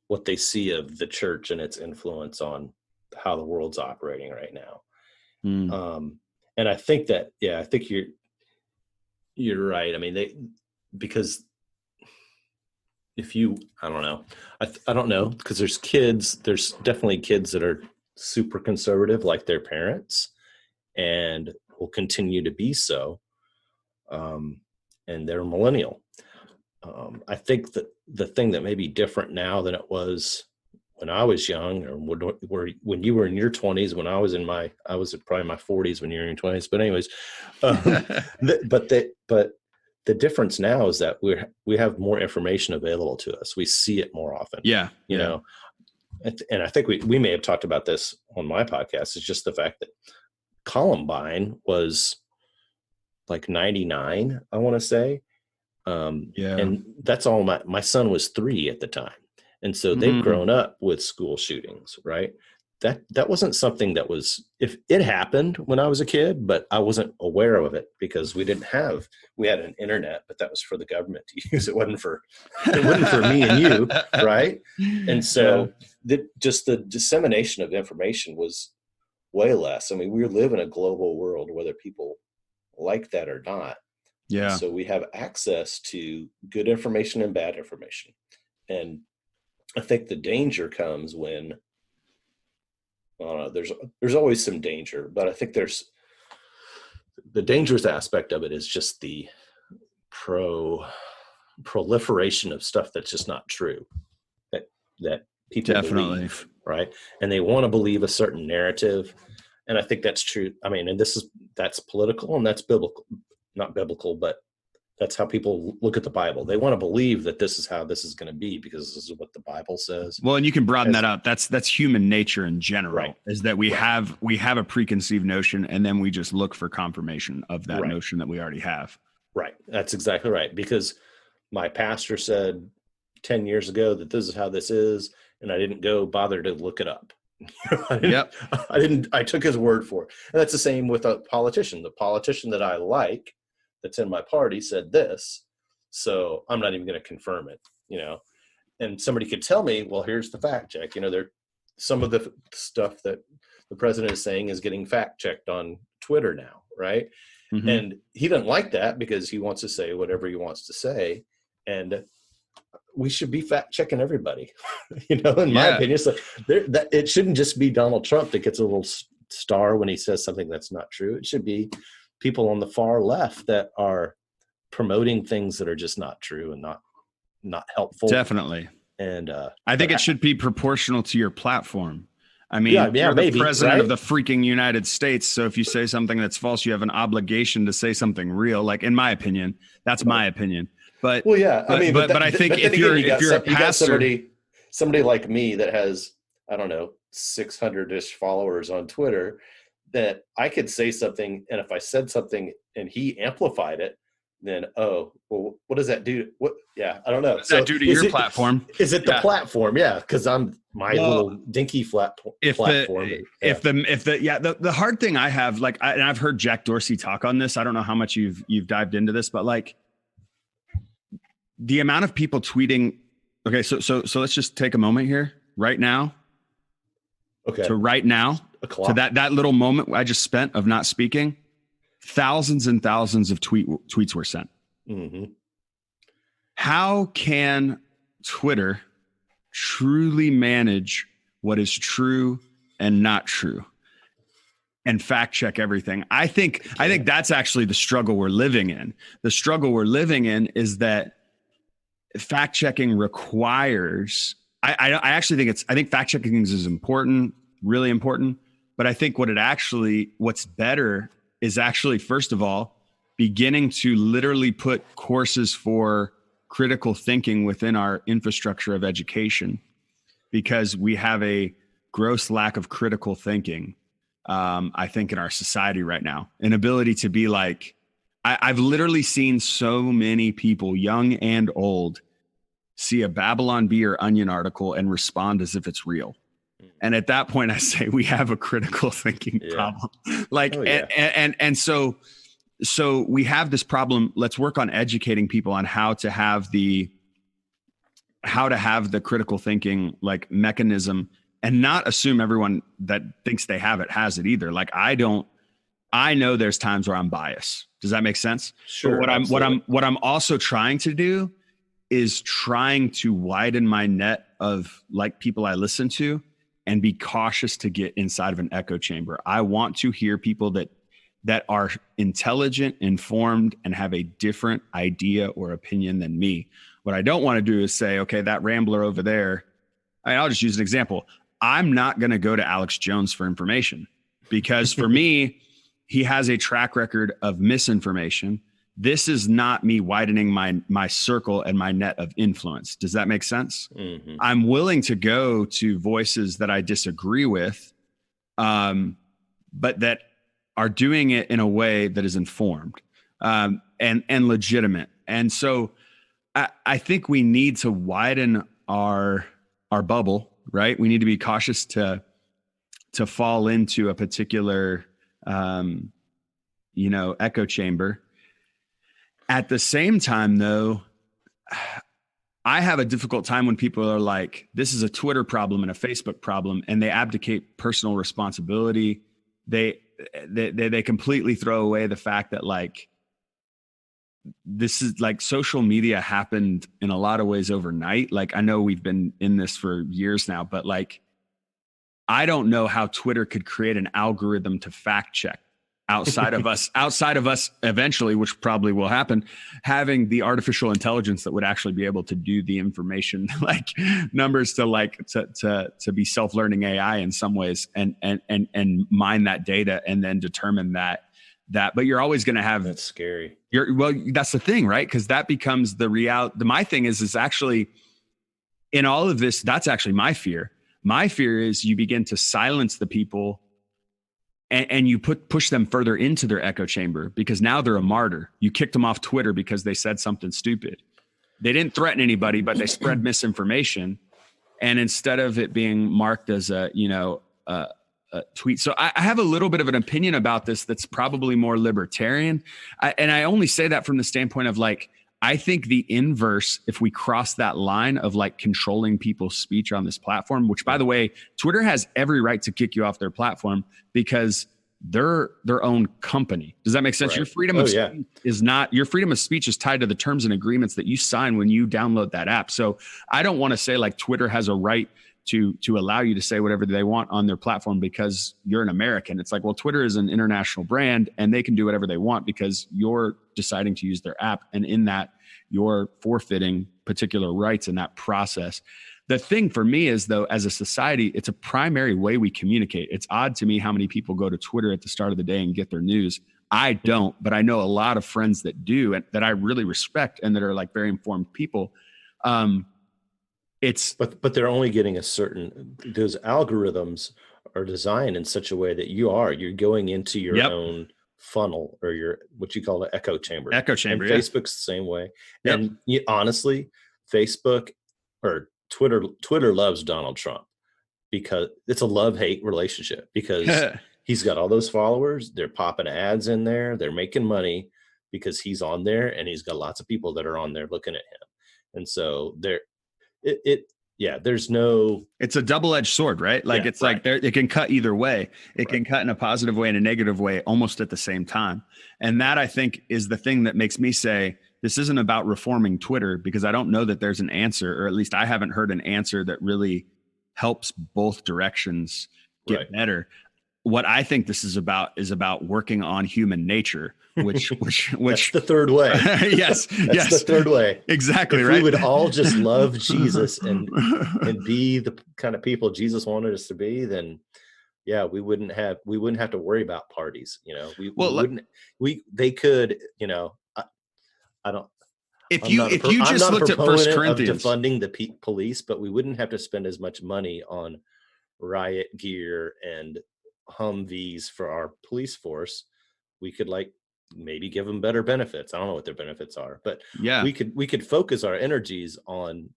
what they see of the church and its influence on how the world's operating right now. And I think that, I think you're right. Because if you, I don't know, I don't know, because there's definitely kids that are super conservative like their parents and will continue to be so. And they're millennial. I think that the thing that may be different now than it was when I was young, or when you were in your 20s, when I was probably in my 40s when you were in your 20s. But anyways, but the difference now is that we have more information available to us. We see it more often. And I think we may have talked about this on my podcast. It's just the fact that Columbine was like 99, I want to say. And that's all my son was 3 at the time. And so they've grown up with school shootings, right? That wasn't something that was, if it happened when I was a kid, but I wasn't aware of it because we had an internet, but that was for the government to use. It wasn't for me and you. Right. And so just the dissemination of information was way less. We live in a global world, whether people like that or not. Yeah. So we have access to good information and bad information. And I think the danger comes when, there's always some danger, but I think there's the dangerous aspect of it is just the proliferation of stuff that's just not true, that people believe, right? And they want to believe a certain narrative. And I think that's true. And that's political and that's biblical. Not biblical, but that's how people look at the Bible. They want to believe that this is how this is going to be because this is what the Bible says. Well, and you can broaden that out. That's human nature in general, right? Is that we have a preconceived notion, and then we just look for confirmation of that notion that we already have. Right. That's exactly right. Because my pastor said 10 years ago that this is how this is, and I didn't go bother to look it up. I took his word for it. And that's the same with a politician. The politician that I like that's in my party said this, so I'm not even going to confirm it, and somebody could tell me, well, here's the fact check. Some of the stuff that the president is saying is getting fact checked on Twitter now, right? Mm-hmm. And he doesn't like that because he wants to say whatever he wants to say. And we should be fact checking everybody, in my opinion. So it shouldn't just be Donald Trump that gets a little star when he says something that's not true. It should be people on the far left that are promoting things that are just not true and not helpful. Definitely. And I think it should be proportional to your platform. I mean, you're maybe, the president right? of the freaking United States. So if you say something that's false, you have an obligation to say something real. Like, in my opinion, that's my opinion. But well, yeah, I mean, but I think if you're a pastor, somebody like me that has, I don't know, 600-ish followers on Twitter, that I could say something, and if I said something and he amplified it, then well, what does that do? I don't know. What does that do to your platform? Is it the platform? Yeah, because I'm my little dinky platform. The hard thing I have, and I've heard Jack Dorsey talk on this. I don't know how much you've dived into this, but like the amount of people tweeting. Okay, so let's just take a moment here, right now. Okay. To right now, to that little moment I just spent of not speaking. Thousands and thousands of tweets were sent. Mm-hmm. How can Twitter truly manage what is true and not true and fact check everything? I think that's actually the struggle we're living in. The struggle we're living in is that fact checking requires, I think fact checking is important, really important. But I think what's better is actually, first of all, beginning to literally put courses for critical thinking within our infrastructure of education, because we have a gross lack of critical thinking, I think, in our society right now. An ability to be like, I've literally seen so many people, young and old, see a Babylon Bee or Onion article and respond as if it's real. And at that point, I say we have a critical thinking problem. So we have this problem. Let's work on educating people on how to have the critical thinking mechanism, and not assume everyone that thinks they have it has it either. Like, I know there's times where I'm biased. Does that make sense? Sure. But what I'm also trying to do is trying to widen my net of people I listen to, and be cautious to get inside of an echo chamber. I want to hear people that are intelligent, informed, and have a different idea or opinion than me. What I don't want to do is say, okay, that rambler over there, I'll just use an example. I'm not going to go to Alex Jones for information, because for me, he has a track record of misinformation. This is not me widening my circle and my net of influence. Does that make sense? Mm-hmm. I'm willing to go to voices that I disagree with, but that are doing it in a way that is informed and legitimate. And so I think we need to widen our bubble, right? We need to be cautious to fall into a particular echo chamber. At the same time, though, I have a difficult time when people are like, this is a Twitter problem and a Facebook problem, and they abdicate personal responsibility. They completely throw away the fact that this is social media happened in a lot of ways overnight. I know we've been in this for years now, but I don't know how Twitter could create an algorithm to fact check outside of us eventually, which probably will happen, having the artificial intelligence that would actually be able to do the information numbers to be self-learning AI in some ways, and mine that data and then determine that. But you're always going to have, that's scary. That's the thing, right? Because that becomes the reality. My thing is actually in all of this, that's actually my fear. My fear is you begin to silence the people and you push them further into their echo chamber, because now they're a martyr. You kicked them off Twitter because they said something stupid. They didn't threaten anybody, but they spread misinformation. And instead of it being marked as a tweet. So I have a little bit of an opinion about this that's probably more libertarian. And I only say that from the standpoint of like, I think the inverse, if we cross that line of like controlling people's speech on this platform, which by the way, Twitter has every right to kick you off their platform because they're their own company. Does that make sense? Right. Your freedom of speech is not, your freedom of speech is tied to the terms and agreements that you sign when you download that app. So I don't want to say like Twitter has a right to allow you to say whatever they want on their platform because you're an American. It's like, well, Twitter is an international brand and they can do whatever they want because you're deciding to use their app. And in that, you're forfeiting particular rights in that process. The thing for me is, though, as a society, it's a primary way we communicate. It's odd to me how many people go to Twitter at the start of the day and get their news. I don't, but I know a lot of friends that do and that I really respect and that are like very informed people. But they're only getting a certain, those algorithms are designed in such a way that you're going into your own funnel or your, what you call the echo chamber. And Facebook's the same way. And honestly, Facebook or Twitter loves Donald Trump because it's a love-hate relationship because he's got all those followers. They're popping ads in there. They're making money because he's on there and he's got lots of people that are on there looking at him. And so there's no, it's a double-edged sword, right? Like it's like it can cut either way. It can cut in a positive way and a negative way almost at the same time. And that I think is the thing that makes me say, this isn't about reforming Twitter because I don't know that there's an answer, or at least I haven't heard an answer that really helps both directions get better. What I think this is about working on human nature, which that's the third way. Yes. That's the third way. Exactly. If right. we would all just love Jesus and be the kind of people Jesus wanted us to be, then we wouldn't have to worry about parties. You know, they could, you know, I don't. If you just looked at 1 Corinthians, defunding the police, but we wouldn't have to spend as much money on riot gear and Humvees for our police force. We could like maybe give them better benefits. I don't know what their benefits are, but we could focus our energies on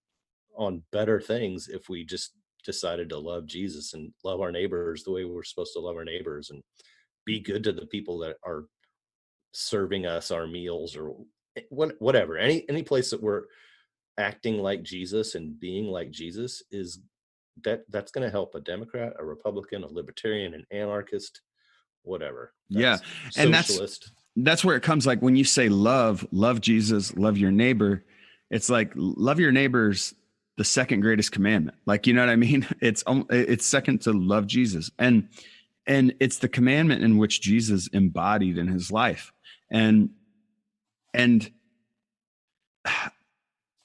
better things if we just decided to love Jesus and love our neighbors the way we're supposed to love our neighbors and be good to the people that are serving us our meals or whatever. Any place that we're acting like Jesus and being like Jesus is that's going to help a Democrat, a Republican, a libertarian, an anarchist, whatever. And that's where it comes. Like when you say love Jesus, love your neighbor, it's like love your neighbor's the second greatest commandment. Like, you know what I mean? It's second to love Jesus. And it's the commandment in which Jesus embodied in his life. And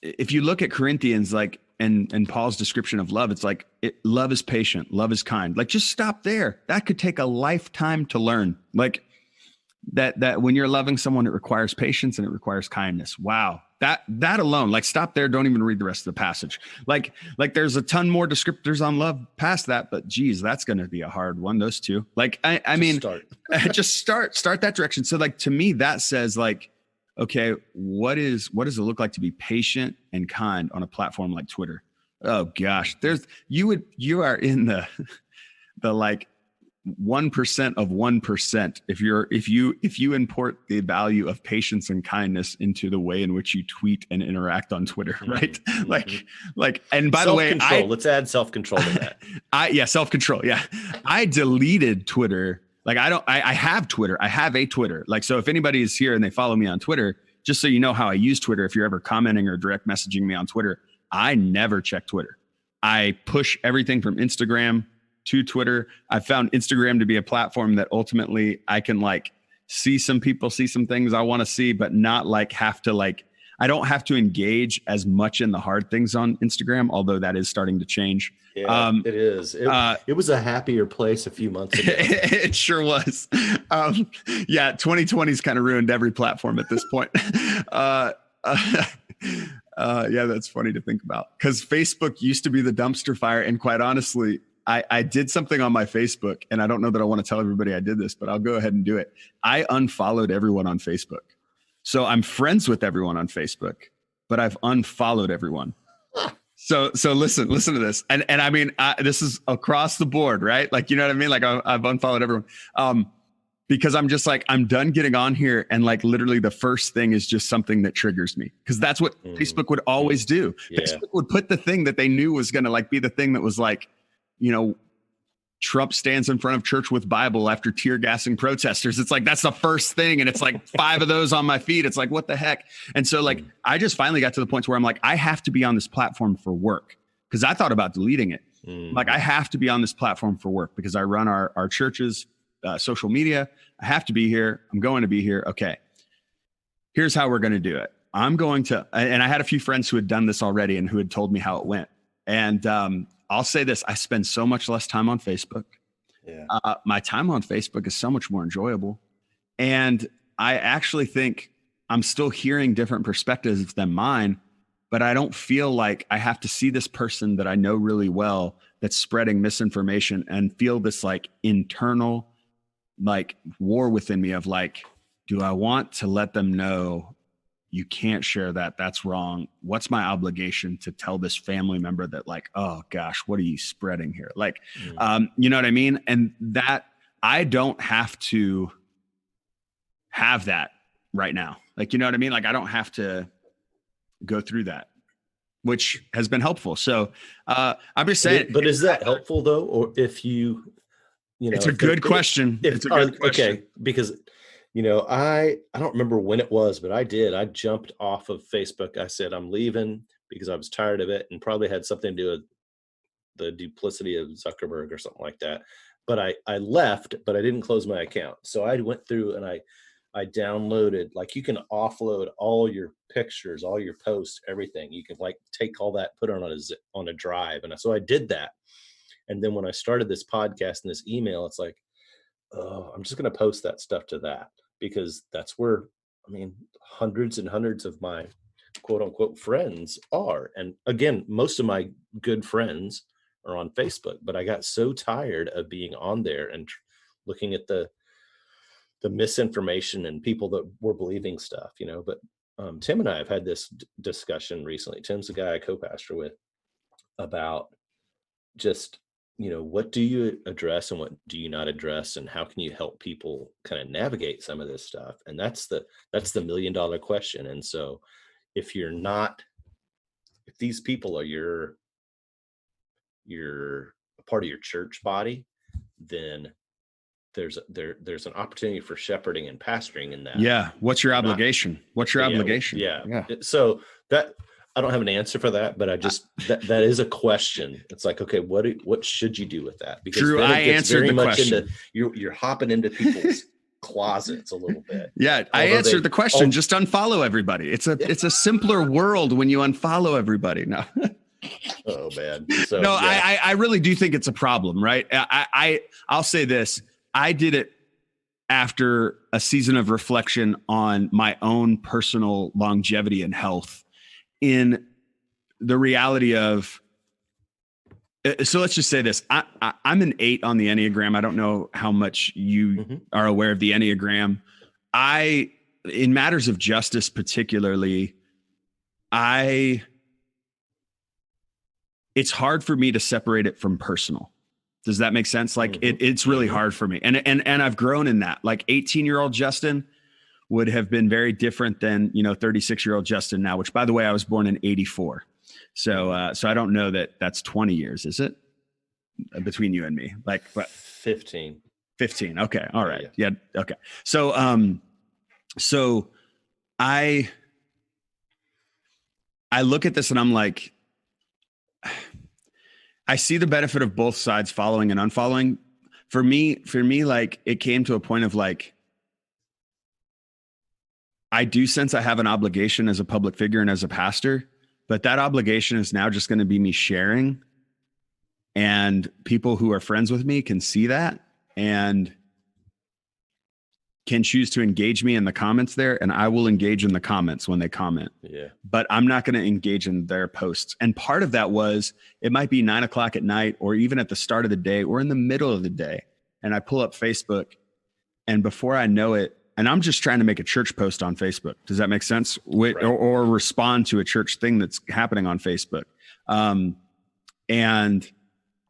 if you look at Corinthians, like, and Paul's description of love, it's like love is patient, love is kind. Like just stop there. That could take a lifetime to learn. Like that when you're loving someone, it requires patience and it requires kindness. Wow. That alone, like stop there. Don't even read the rest of the passage. Like there's a ton more descriptors on love past that, but geez, that's going to be a hard one. Those two, like, I mean, just start that direction. So like, to me, that says like, okay, what does it look like to be patient and kind on a platform like Twitter? Oh gosh, you are in the like 1% of 1% if you import the value of patience and kindness into the way in which you tweet and interact on Twitter, right? Mm-hmm. Like, and by the way, let's add self-control to that. Self-control. Yeah. I deleted Twitter. Like I have Twitter. I have a Twitter. Like, so if anybody is here and they follow me on Twitter, just so you know how I use Twitter, if you're ever commenting or direct messaging me on Twitter, I never check Twitter. I push everything from Instagram to Twitter. I found Instagram to be a platform that ultimately I can like see some people, see some things I want to see, but not like have to like, I don't have to engage as much in the hard things on Instagram, although that is starting to change. Yeah, it is. It was a happier place a few months ago. It sure was. 2020's kind of ruined every platform at this point. That's funny to think about because Facebook used to be the dumpster fire. And quite honestly, I did something on my Facebook, and I don't know that I want to tell everybody I did this, but I'll go ahead and do it. I unfollowed everyone on Facebook. So I'm friends with everyone on Facebook, but I've unfollowed everyone. So listen to this. And I mean, this is across the board, right? Like, you know what I mean? Like I've unfollowed everyone. Because I'm just like, I'm done getting on here. And like, literally the first thing is just something that triggers me. Cause that's what Facebook would always do. Yeah. Facebook would put the thing that they knew was going to like be the thing that was like, you know, Trump stands in front of church with Bible after tear gassing protesters. It's like, that's the first thing. And it's like 5 of those on my feed. It's like, what the heck? And so like, I just finally got to the point where I'm like, I have to be on this platform for work. Cause I thought about deleting it. Like I have to be on this platform for work because I run our church's social media. I have to be here. I'm going to be here. Okay. Here's how we're going to do it. I'm going to, and I had a few friends who had done this already and who had told me how it went. And, I'll say this, I spend so much less time on Facebook. Yeah. My time on Facebook is so much more enjoyable. And I actually think I'm still hearing different perspectives than mine, but I don't feel like I have to see this person that I know really well that's spreading misinformation and feel this like internal like war within me of like, do I want to let them know you can't share that? That's wrong. What's my obligation to tell this family member that like, oh gosh, what are you spreading here? Like, you know what I mean? And that I don't have to have that right now. Like, you know what I mean? Like, I don't have to go through that, which has been helpful. So I'm just saying. But is that helpful though? Or if you know, it's a good question. It's a good question. Okay. Because you know, I don't remember when it was, but I jumped off of Facebook. I said, I'm leaving because I was tired of it and probably had something to do with the duplicity of Zuckerberg or something like that. But I left, but I didn't close my account. So I went through and I downloaded, like you can offload all your pictures, all your posts, everything. You can like take all that, put it on a drive. And so I did that. And then when I started this podcast and this email, it's like, oh, I'm just going to post that stuff to that because that's where, I mean, hundreds and hundreds of my quote unquote friends are. And again, most of my good friends are on Facebook, but I got so tired of being on there and looking at the misinformation and people that were believing stuff, you know. But Tim and I have had this discussion recently. Tim's the guy I co-pastor with about just, you know, what do you address and what do you not address, and how can you help people kind of navigate some of this stuff? And that's the $1 million question. And so if these people are your a part of your church body, then there's an opportunity for shepherding and pastoring in that. Yeah. What's your obligation? What's your obligation? Yeah. So that I don't have an answer for that, but I just that is a question. It's like, okay, what should you do with that? Because Drew, then I answered the question. You're hopping into people's closets a little bit. Yeah, I answered the question. Just unfollow everybody. It's a simpler world when you unfollow everybody. No. Oh man. So no, yeah. I really do think it's a problem, right? I'll say this. I did it after a season of reflection on my own personal longevity and health, in the reality of, so let's just say this. I'm an 8 on the Enneagram. I don't know how much you are aware of the Enneagram. In matters of justice, particularly, it's hard for me to separate it from personal. Does that make sense? Like it's really hard for me. And I've grown in that. Like 18-year-old Justin would have been very different than, 36-year-old Justin now, which by the way, I was born in 84. So I don't know that that's 20 years, is it? Between you and me, like what? 15. 15. Okay. All right. Yeah. Okay. So I look at this and I'm like, I see the benefit of both sides, following and unfollowing. For me, like it came to a point of like, I do sense I have an obligation as a public figure and as a pastor, but that obligation is now just going to be me sharing, and people who are friends with me can see that and can choose to engage me in the comments there. And I will engage in the comments when they comment, but I'm not going to engage in their posts. And part of that was, it might be 9 o'clock at night or even at the start of the day or in the middle of the day. And I pull up Facebook, and before I know it, and I'm just trying to make a church post on Facebook. Does that make sense? Right. Or respond to a church thing that's happening on Facebook. And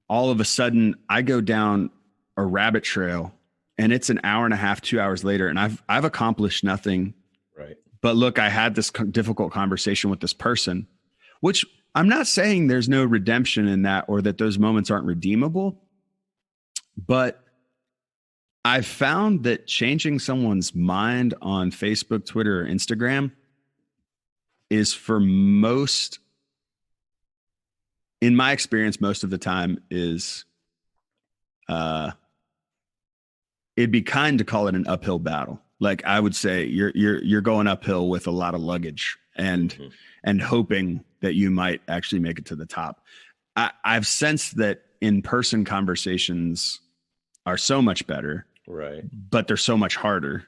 all of a sudden I go down a rabbit trail, and it's an hour and a half, 2 hours later, and I've accomplished nothing. Right. But look, I had this difficult conversation with this person, which I'm not saying there's no redemption in that or that those moments aren't redeemable. But I've found that changing someone's mind on Facebook, Twitter, or Instagram is, for most, in my experience, most of the time is, it'd be kind to call it an uphill battle. Like, I would say you're going uphill with a lot of luggage and hoping that you might actually make it to the top. I've sensed that in-person conversations are so much better, right? But they're so much harder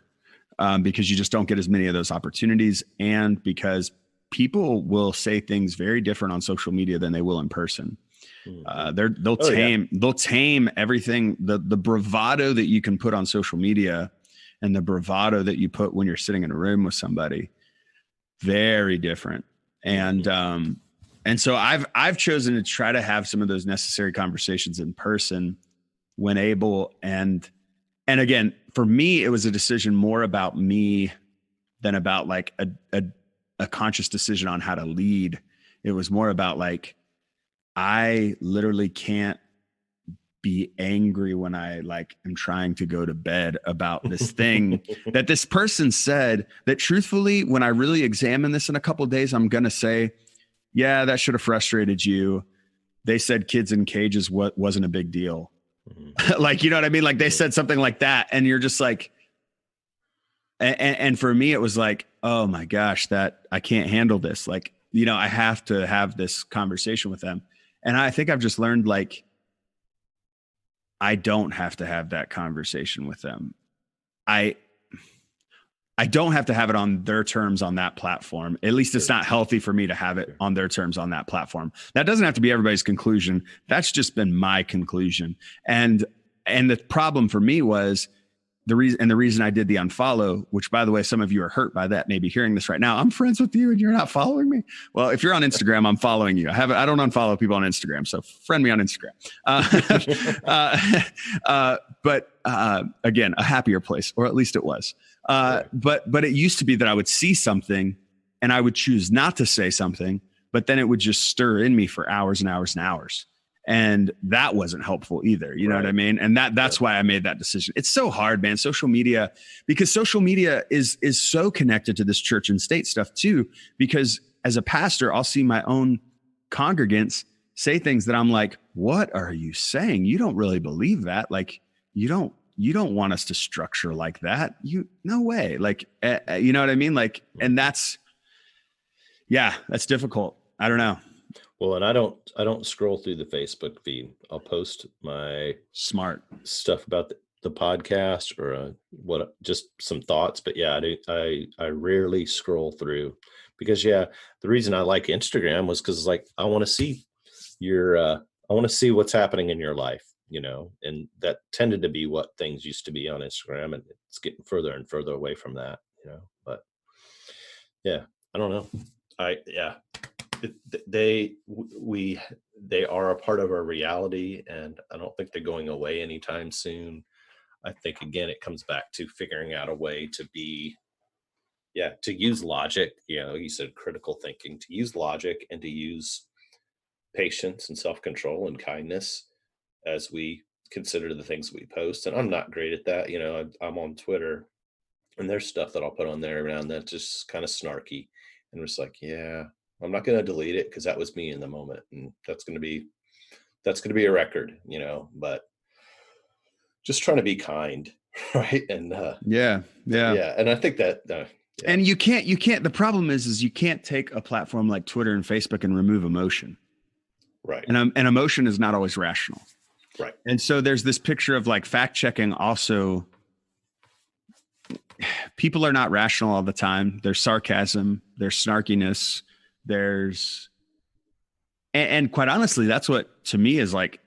because you just don't get as many of those opportunities, and because people will say things very different on social media than they will in person. They'll tame everything, the bravado that you can put on social media and the bravado that you put when you're sitting in a room with somebody, very different. And so I've chosen to try to have some of those necessary conversations in person when able. And again, for me, it was a decision more about me than about like a conscious decision on how to lead. It was more about like, I literally can't be angry when I like am trying to go to bed about this thing that this person said, that truthfully, when I really examine this in a couple of days, I'm going to say, yeah, that should have frustrated you. They said kids in cages wasn't a big deal. Like, you know what I mean? Like, they said something like that, and you're just like, and for me, it was like, oh my gosh, that I can't handle this. Like, you know, I have to have this conversation with them. And I think I've just learned, like, I don't have to have that conversation with them. I don't have to have it on their terms on that platform. At least it's not healthy for me to have it on their terms on that platform. That doesn't have to be everybody's conclusion. That's just been my conclusion. And the problem for me was the reason I did the unfollow, which, by the way, some of you are hurt by that, maybe hearing this right now. I'm friends with you and you're not following me. Well, if you're on Instagram, I'm following you. I don't unfollow people on Instagram, so friend me on Instagram. But again, a happier place, or at least it was. But it used to be that I would see something and I would choose not to say something, but then it would just stir in me for hours and hours and hours. And that wasn't helpful either. You know what I mean? And that's why I made that decision. It's so hard, man. Social media, because social media is so connected to this church and state stuff too, because as a pastor, I'll see my own congregants say things that I'm like, what are you saying? You don't really believe that. Like, you don't want us to structure like that. No way. Like, you know what I mean? Like, and that's difficult. I don't know. Well, and I don't scroll through the Facebook feed. I'll post my smart stuff about the podcast or just some thoughts. But yeah, I rarely scroll through, because the reason I like Instagram was because, like, I want to see I want to see what's happening in your life, you know, and that tended to be what things used to be on Instagram, and it's getting further and further away from that, you know. But yeah, I don't know. They are a part of our reality, and I don't think they're going away anytime soon. I think, again, it comes back to figuring out a way to use logic. You know, you said critical thinking, to use logic and to use patience and self-control and kindness as we consider the things we post. And I'm not great at that. You know, I'm on Twitter, and there's stuff that I'll put on there every now and then that's just kind of snarky, and it's like, I'm not going to delete it because that was me in the moment, and that's going to be a record, you know. But just trying to be kind, right? And and I think that and you can't. The problem is you can't take a platform like Twitter and Facebook and remove emotion, right? And emotion is not always rational, right? And so there's this picture of, like, fact checking. Also, people are not rational all the time. There's sarcasm, there's snarkiness. And quite honestly, that's what, to me, is like,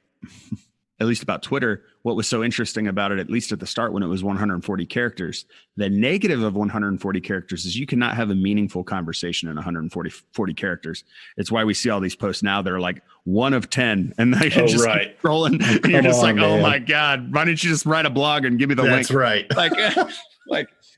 at least about Twitter, what was so interesting about it, at least at the start when it was 140 characters, the negative of 140 characters is you cannot have a meaningful conversation in 140 characters. It's why we see all these posts now that are like 1 of 10, and they can just keep scrolling, and you're just like, oh my God, why don't you just write a blog and give me the link? That's right.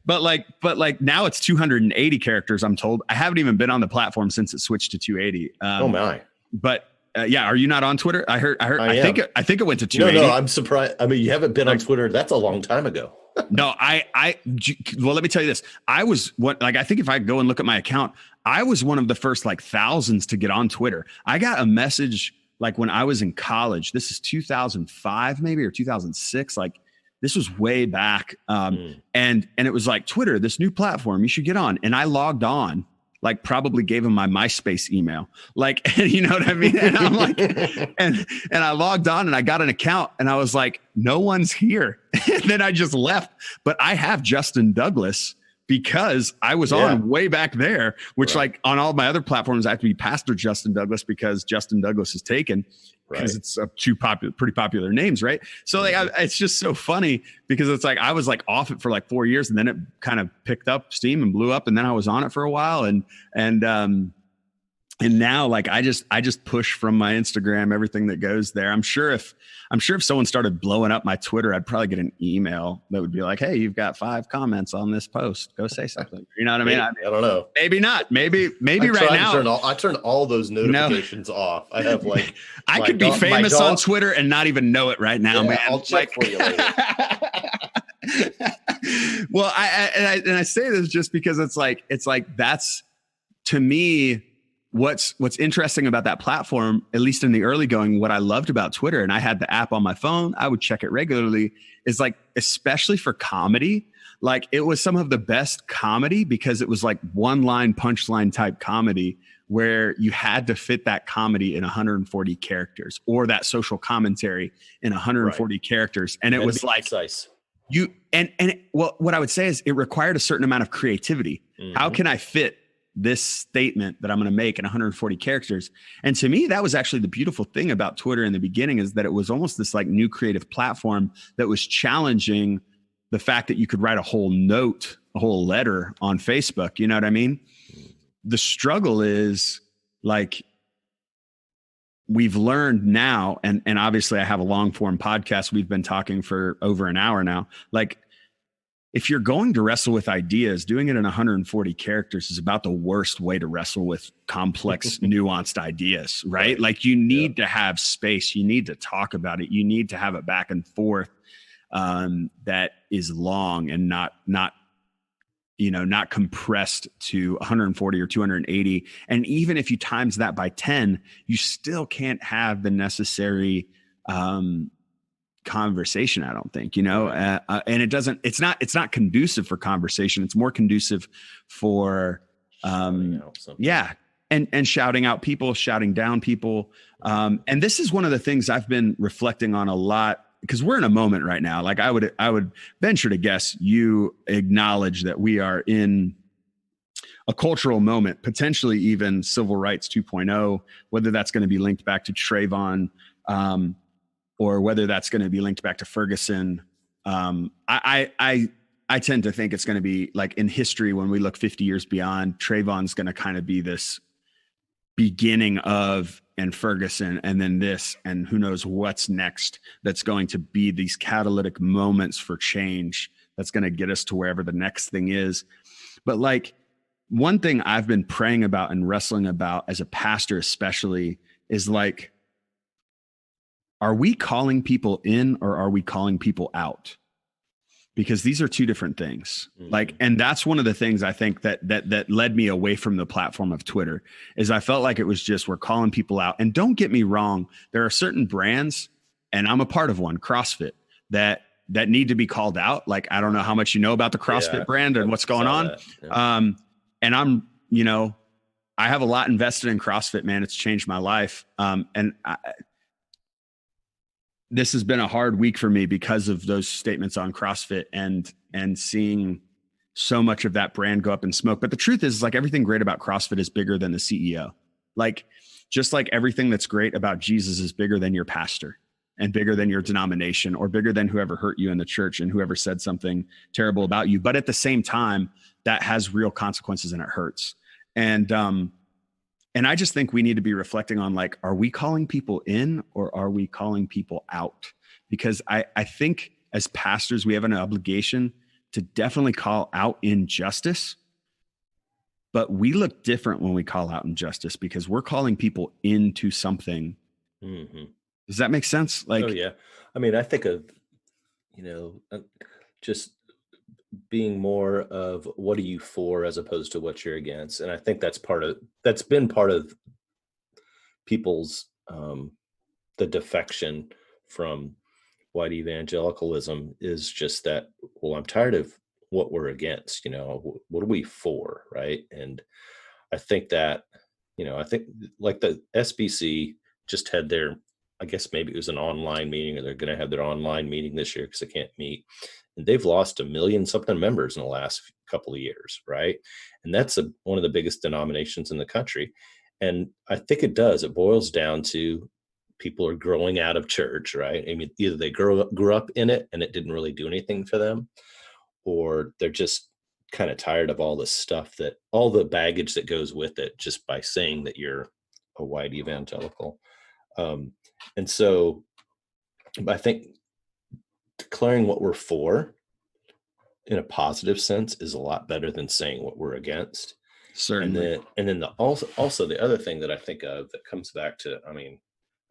But now it's 280 characters, I'm told. I haven't even been on the platform since it switched to 280. Oh my. But yeah, are you not on Twitter? I think it went to 280. No, I'm surprised. I mean, you haven't been on Twitter. That's a long time ago. No, well, let me tell you this. I think if I go and look at my account, I was one of the first like thousands to get on Twitter. I got a message like when I was in college. This is 2005 maybe, or 2006. Like this was way back. And it was like, Twitter, this new platform, you should get on. And I logged on, like probably gave him my MySpace email, like, you know what I mean? And I'm like, and I logged on and I got an account and I was like, no one's here. And then I just left. But I have Justin Douglas because I was on way back there, which like on all my other platforms, I have to be Pastor Justin Douglas because Justin Douglas is taken. Because it's pretty popular names, right? So like, it's just so funny because it's like I was like off it for like 4 years, and then it kind of picked up steam and blew up, and then I was on it for a while, and now like I just push from my Instagram everything that goes there. I'm sure if someone started blowing up my Twitter, I'd probably get an email that would be like, "Hey, you've got 5 comments on this post. Go say something." You know what I mean? I don't know. Maybe not. Maybe right now. I turn all those notifications off. I have like I could be famous on Twitter and not even know it right now, man. I'll check for you later. Well, I say this just because it's like that's, to me, what's interesting about that platform, at least in the early going, what I loved about Twitter, and I had the app on my phone, I would check it regularly, is like, especially for comedy, like it was some of the best comedy because it was like one line punchline type comedy where you had to fit that comedy in 140 characters or that social commentary in 140 characters. And it was like precise. What I would say is it required a certain amount of creativity. Mm-hmm. How can I fit this statement that I'm going to make in 140 characters? And to me, that was actually the beautiful thing about Twitter in the beginning, is that it was almost this like new creative platform that was challenging the fact that you could write a whole note, a whole letter on Facebook. You know what I mean? The struggle is like, we've learned now, and obviously I have a long form podcast. We've been talking for over an hour now. Like, if you're going to wrestle with ideas, doing it in 140 characters is about the worst way to wrestle with complex, nuanced ideas, right? Like you need to have space. You need to talk about it. You need to have it back and forth that is long and not compressed to 140 or 280. And even if you times that by 10, you still can't have the necessary conversation, I don't think, and it's not conducive for conversation. It's more conducive for and shouting out people, shouting down people. And this is one of the things I've been reflecting on a lot, because we're in a moment right now. Like I would venture to guess you acknowledge that we are in a cultural moment, potentially even civil rights 2.0, whether that's going to be linked back to Trayvon, or whether that's going to be linked back to Ferguson. I tend to think it's going to be like in history, when we look 50 years beyond, Trayvon's going to kind of be this beginning of, and Ferguson, and then this, and who knows what's next, that's going to be these catalytic moments for change that's going to get us to wherever the next thing is. But like, one thing I've been praying about and wrestling about as a pastor especially is like, are we calling people in or are we calling people out? Because these are two different things. Mm-hmm. Like, and that's one of the things I think that led me away from the platform of Twitter, is I felt like it was just, we're calling people out. And don't get me wrong, there are certain brands, and I'm a part of one, CrossFit, that need to be called out. Like, I don't know how much you know about the CrossFit brand and what's going on. Yeah. And I'm, I have a lot invested in CrossFit, man. It's changed my life. This has been a hard week for me because of those statements on CrossFit and seeing so much of that brand go up in smoke. But the truth is, like, everything great about CrossFit is bigger than the CEO. Like, just like everything that's great about Jesus is bigger than your pastor. and bigger than your denomination or bigger than whoever hurt you in the church and whoever said something terrible about you. But at the same time, that has real consequences and it hurts. And I just think we need to be reflecting on, like, are we calling people in or are we calling people out? Because I think as pastors, we have an obligation to definitely call out injustice, but we look different when we call out injustice because we're calling people into something. Mm-hmm. Does that make sense? Like, oh yeah. I mean, I think of, just being more of what are you for as opposed to what you're against. And I think that's been part of people's, the defection from white evangelicalism is just that, well, I'm tired of what we're against, what are we for? Right. And I think that, like the SBC just had their, I guess maybe it was an online meeting, or they're going to have their online meeting this year because they can't meet. And they've lost 1 million something members in the last couple of years. Right. And that's one of the biggest denominations in the country. And I think it boils down to people are growing out of church, right? I mean, either they grew up in it and it didn't really do anything for them, or they're just kind of tired of all the stuff, that all the baggage that goes with it, just by saying that you're a white evangelical. And so I think declaring what we're for in a positive sense is a lot better than saying what we're against. Certainly. And then also the other thing that I think of that comes back to, I mean,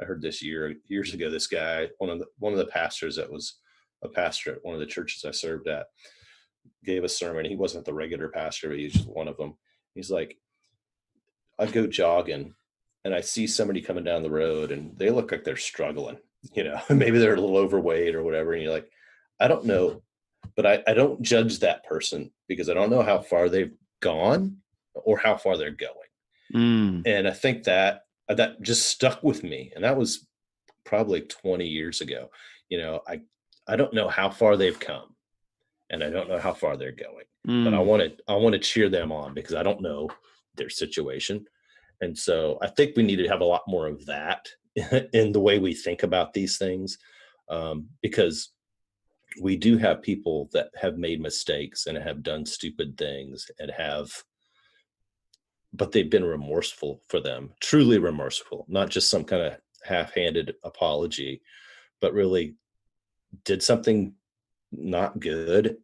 I heard this years ago, this guy, one of the pastors that was a pastor at one of the churches I served at, gave a sermon. He wasn't the regular pastor, but he was just one of them. He's like, I go jogging and I see somebody coming down the road and they look like they're struggling, maybe they're a little overweight or whatever. And you're like, I don't know, but I don't judge that person because I don't know how far they've gone or how far they're going. And I think that just stuck with me. And that was probably 20 years ago. I don't know how far they've come and I don't know how far they're going, but I want to cheer them on because I don't know their situation. And so I think we need to have a lot more of that in the way we think about these things, because we do have people that have made mistakes and have done stupid things but they've been remorseful for them, truly remorseful, not just some kind of half-handed apology, but really did something not good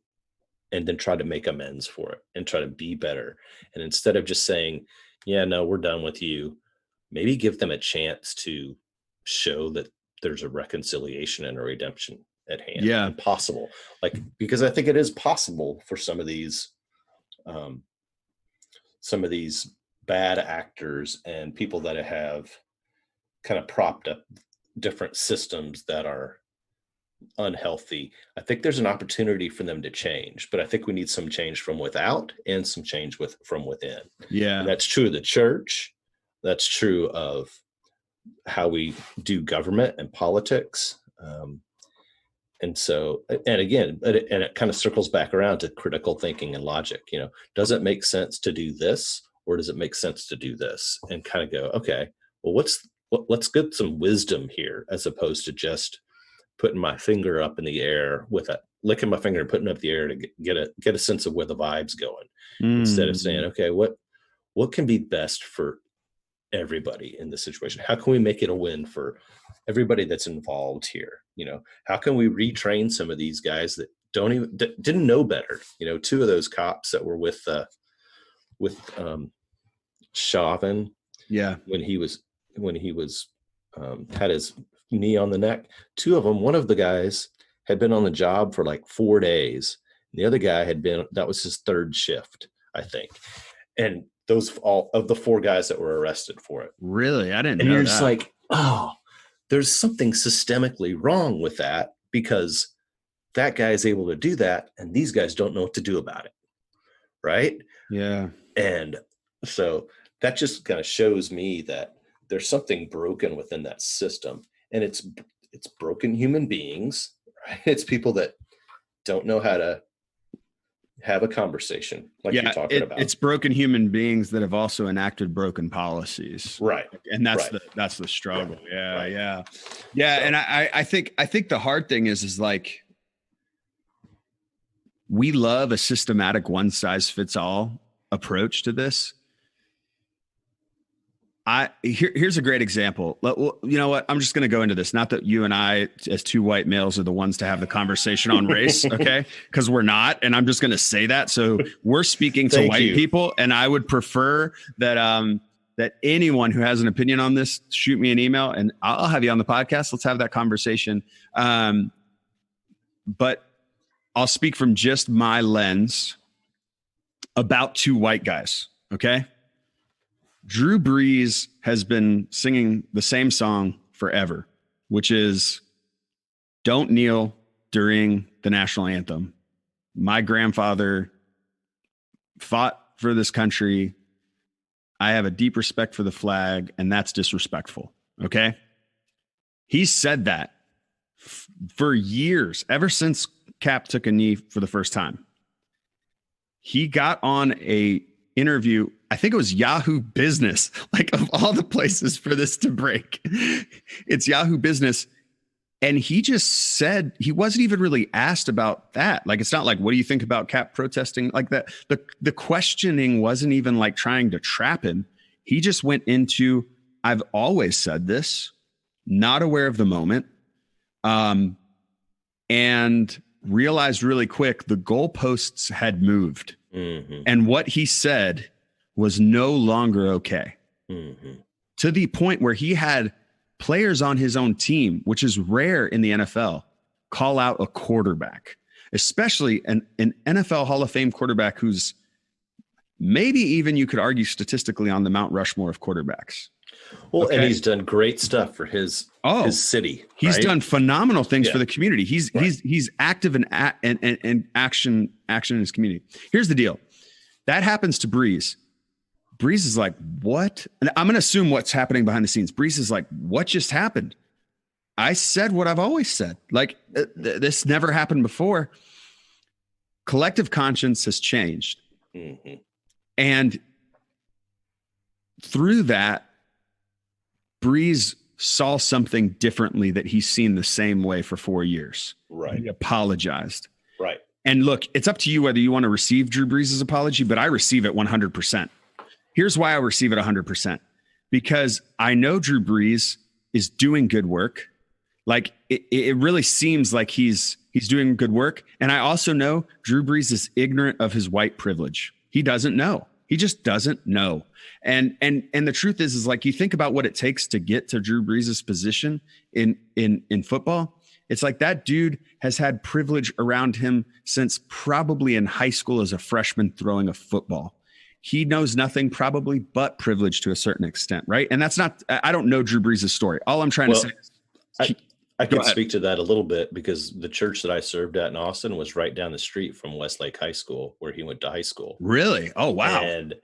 and then try to make amends for it and try to be better. And instead of just saying, yeah, no, we're done with you, maybe give them a chance to show that there's a reconciliation and a redemption at hand. Yeah. And possible. Because I think it is possible for some of these bad actors and people that have kind of propped up different systems that are unhealthy. I think there's an opportunity for them to change, but I think we need some change from without and some change from within. Yeah. And that's true of the church. That's true of how we do government and politics. And it kind of circles back around to critical thinking and logic. Does it make sense to do this, or does it make sense to do this? And kind of go, okay, well, let's get some wisdom here, as opposed to just putting my finger up in the air licking my finger and putting it up the air to get a sense of where the vibe's going, instead of saying, okay, what can be best for everybody in this situation? How can we make it a win for everybody that's involved here? How can we retrain some of these guys that didn't know better? Two of those cops that were with Chauvin, when he was had his knee on the neck. Two of them, one of the guys had been on the job for like 4 days. The other guy that was his third shift, I think. And those all of the 4 guys that were arrested for it. Really? I didn't know that. And you're just like, oh, there's something systemically wrong with that, because that guy is able to do that and these guys don't know what to do about it. Right? Yeah. And so that just kind of shows me that there's something broken within that system, and it's broken human beings, right? It's people that don't know how to have a conversation like you're talking about. It's broken human beings that have also enacted broken policies. Right. And that's right. that's the struggle. Right. Yeah. Right. Yeah. So, And I think the hard thing is like, we love a systematic one size fits all approach to this. Here's a great example. You know what? I'm just going to go into this. Not that you and I, as two white males, are the ones to have the conversation on race, okay? Because we're not, and I'm just going to say that. So we're speaking to white people, and I would prefer that that anyone who has an opinion on this, shoot me an email, and I'll have you on the podcast. Let's have that conversation. But I'll speak from just my lens about two white guys, okay? Drew Brees has been singing the same song forever, which is "Don't Kneel During the National Anthem." My grandfather fought for this country. I have a deep respect for the flag, and that's disrespectful. Okay. He said that for years, ever since Cap took a knee for the first time. He got on a interview, I think it was Yahoo Business, like of all the places for this to break. It's Yahoo Business. And he just said, he wasn't even really asked about that. Like, it's not like, what do you think about Cap protesting like that? The questioning wasn't even like trying to trap him. He just went into, I've always said this, not aware of the moment, and realized really quick the goalposts had moved. Mm-hmm. And what he said was no longer okay. Mm-hmm. To the point where he had players on his own team, which is rare in the NFL, call out a quarterback, especially an NFL Hall of Fame quarterback who's maybe even, you could argue, statistically on the Mount Rushmore of quarterbacks. Well, okay. And he's done great stuff for his city. He's done phenomenal things for the community. He's active and action in his community. Here's the deal. That happens to Brees. Brees is like, what? And I'm going to assume what's happening behind the scenes. Brees is like, what just happened? I said what I've always said. Like, this never happened before. Collective conscience has changed. Mm-hmm. And through that, Brees saw something differently that he's seen the same way for 4 years. Right. He apologized. Right. And look, it's up to you whether you want to receive Drew Brees' apology, but I receive it 100%. Here's why I receive it 100%. Because I know Drew Brees is doing good work. Like, it really seems like he's doing good work. And I also know Drew Brees is ignorant of his white privilege. He doesn't know. He just doesn't know. And the truth is like, you think about what it takes to get to Drew Brees' position in football. It's like that dude has had privilege around him since probably in high school as a freshman throwing a football. He knows nothing probably but privilege to a certain extent, right? And that's not, I don't know Drew Brees' story. All I'm trying to say is I could speak to that a little bit because the church that I served at in Austin was right down the street from Westlake High School, where he went to high school. Really? Oh, wow. And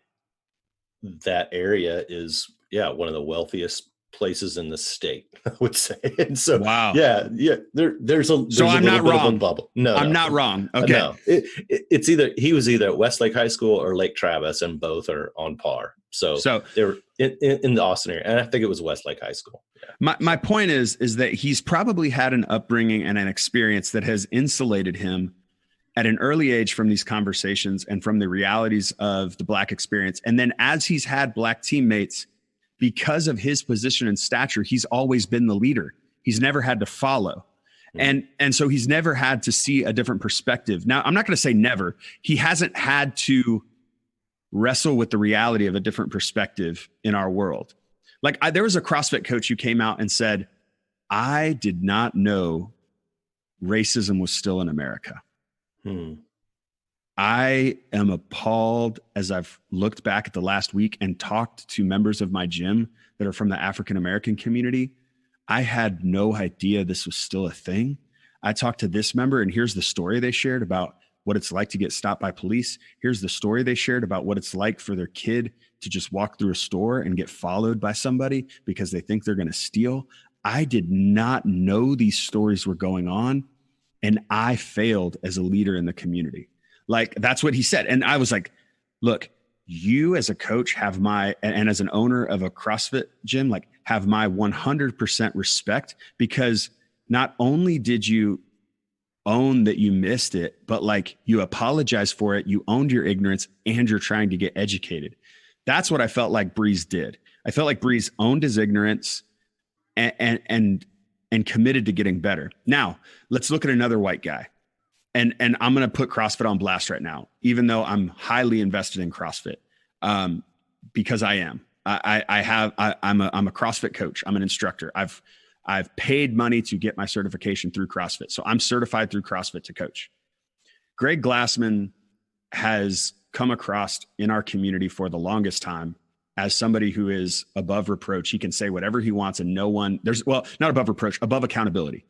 that area is, one of the wealthiest places in the state, I would say. And so, wow. There's a I'm not wrong. Bubble. I'm not wrong. Okay. No, it's he was either at Westlake High School or Lake Travis, and both are on par. So they were in the Austin area, and I think it was Westlake High School. Yeah. My point is that he's probably had an upbringing and an experience that has insulated him at an early age from these conversations and from the realities of the Black experience. And then as he's had Black teammates, because of his position and stature, he's always been the leader. He's never had to follow. Mm-hmm. And so he's never had to see a different perspective. Now, I'm not going to say never. He hasn't had to wrestle with the reality of a different perspective in our world. Like, there was a CrossFit coach who came out and said, I did not know racism was still in America. I am appalled as I've looked back at the last week and talked to members of my gym that are from the African-American community. I had no idea this was still a thing. I talked to this member, and here's the story they shared about what it's like to get stopped by police. Here's the story they shared about what it's like for their kid to just walk through a store and get followed by somebody because they think they're going to steal. I did not know these stories were going on, and I failed as a leader in the community. Like, that's what he said. And I was like, look, you as a coach have and as an owner of a CrossFit gym, like, have my 100% respect, because not only did you own that you missed it, but like, you apologized for it, you owned your ignorance, and you're trying to get educated. That's what I felt like Breeze did. I felt like Breeze owned his ignorance and committed to getting better. Now, let's look at another white guy. And I'm going to put CrossFit on blast right now, even though I'm highly invested in CrossFit, because I am. I'm a CrossFit coach. I'm an instructor. I've paid money to get my certification through CrossFit, so I'm certified through CrossFit to coach. Greg Glassman has come across in our community for the longest time as somebody who is above reproach. He can say whatever he wants, and not above reproach, above accountability.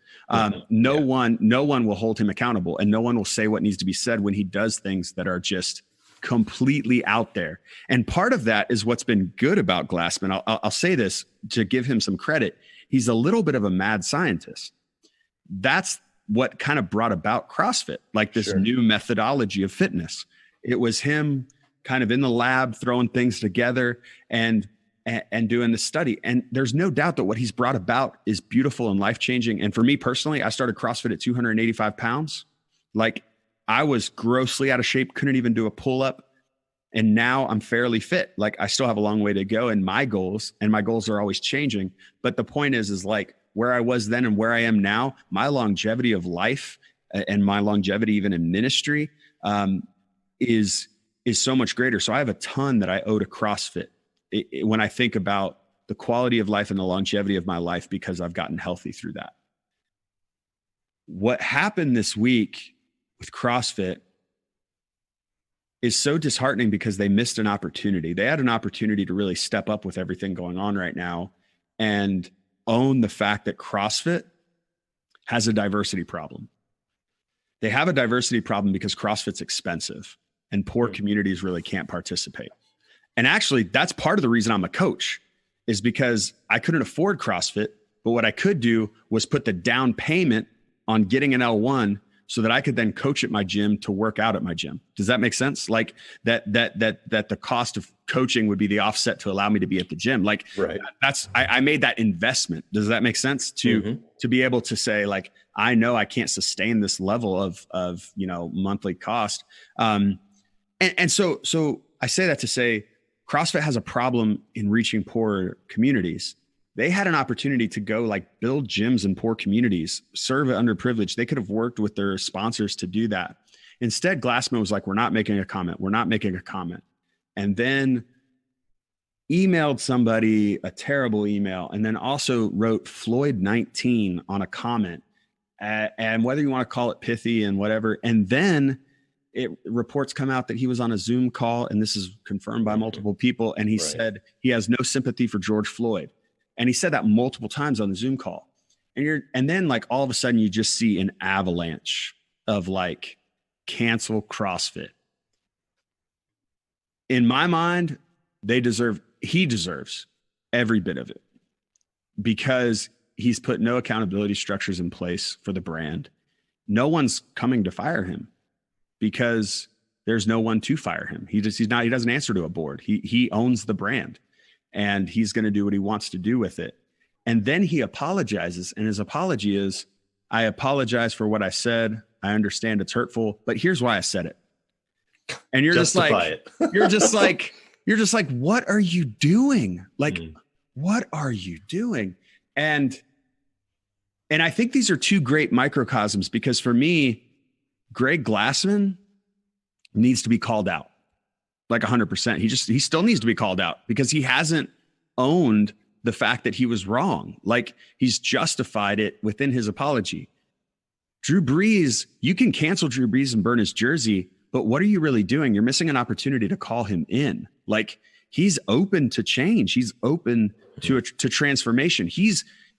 No one will hold him accountable, and no one will say what needs to be said when he does things that are just completely out there. And part of that is what's been good about Glassman. I'll say this to give him some credit. He's a little bit of a mad scientist. That's what kind of brought about CrossFit, like this new methodology of fitness. It was him kind of in the lab throwing things together and doing the study. And there's no doubt that what he's brought about is beautiful and life-changing. And for me personally, I started CrossFit at 285 pounds. Like, I was grossly out of shape, couldn't even do a pull-up. And now I'm fairly fit. Like, I still have a long way to go in my goals, and my goals are always changing. But the point is like, where I was then and where I am now, my longevity of life and my longevity even in ministry is so much greater. So I have a ton that I owe to CrossFit when I think about the quality of life and the longevity of my life, because I've gotten healthy through that. What happened this week with CrossFit is so disheartening, because they missed an opportunity. They had an opportunity to really step up with everything going on right now and own the fact that CrossFit has a diversity problem. They have a diversity problem because CrossFit's expensive and poor communities really can't participate. And actually, that's part of the reason I'm a coach, is because I couldn't afford CrossFit, but what I could do was put the down payment on getting an L1 so that I could then coach at my gym to work out at my gym. Does that make sense? Like that the cost of coaching would be the offset to allow me to be at the gym. Like, right. I made that investment. Does that make sense to be able to say, like, I know I can't sustain this level of monthly cost. And so I say that to say CrossFit has a problem in reaching poorer communities. They had an opportunity to go like build gyms in poor communities, serve underprivileged. They could have worked with their sponsors to do that. Instead, Glassman was like, we're not making a comment. We're not making a comment. And then emailed somebody a terrible email, and then also wrote Floyd 19 on a comment. And whether you want to call it pithy and whatever. And then reports come out that he was on a Zoom call, and this is confirmed by multiple people. And he said he has no sympathy for George Floyd. And he said that multiple times on the Zoom call. And then like all of a sudden you just see an avalanche of like, cancel CrossFit. In my mind, he deserves every bit of it, because he's put no accountability structures in place for the brand. No one's coming to fire him because there's no one to fire him. He doesn't answer to a board. He owns the brand. And he's going to do what he wants to do with it. And then he apologizes. And his apology is, I apologize for what I said. I understand it's hurtful, but here's why I said it. And you're Justify just like, you're just like, what are you doing? Like, what are you doing? And I think these are two great microcosms, because for me, Greg Glassman needs to be called out. Like 100%. He still needs to be called out, because he hasn't owned the fact that he was wrong. Like, he's justified it within his apology. Drew Brees, you can cancel Drew Brees and burn his jersey, but what are you really doing? You're missing an opportunity to call him in. Like, he's open to change. He's open to transformation.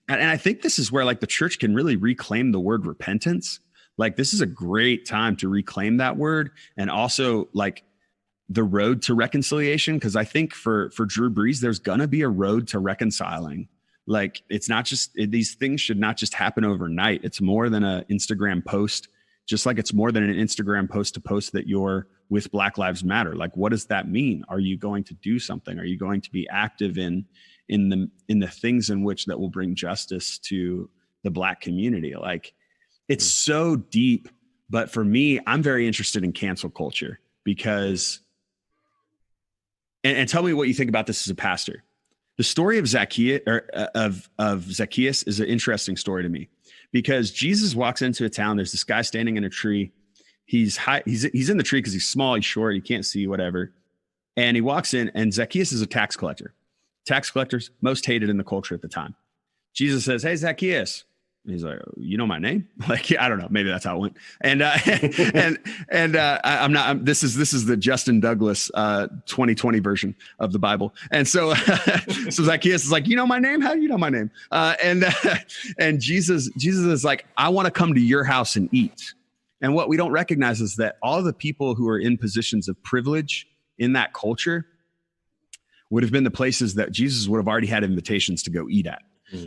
And I think this is where like the church can really reclaim the word repentance. Like, this is a great time to reclaim that word, and also like the road to reconciliation. Because I think for Drew Brees, there's going to be a road to reconciling. Like, it's not just, these things should not just happen overnight. It's more than an Instagram post just like it's more than an Instagram post to post that you're with Black Lives Matter. Like, what does that mean? Are you going to do something? Are you going to be active in the things in which that will bring justice to the Black community? Like, it's so deep. But for me, I'm very interested in cancel culture because, and tell me what you think about this as a pastor. The story of Zacchaeus of Zacchaeus is an interesting story to me because Jesus walks into a town. There's this guy standing in a tree. He's in the tree because he's small, he's short, he can't see, whatever. And he walks in, and Zacchaeus is a tax collector. Tax collectors, most hated in the culture at the time. Jesus says, "Hey, Zacchaeus." And he's like, "You know my name?" Like, I don't know. Maybe that's how it went. And this is the Justin Douglas 2020 version of the Bible. And so Zacchaeus is like, "You know my name? How do you know my name?" And Jesus is like, "I want to come to your house and eat." And what we don't recognize is that all the people who are in positions of privilege in that culture would have been the places that Jesus would have already had invitations to go eat at.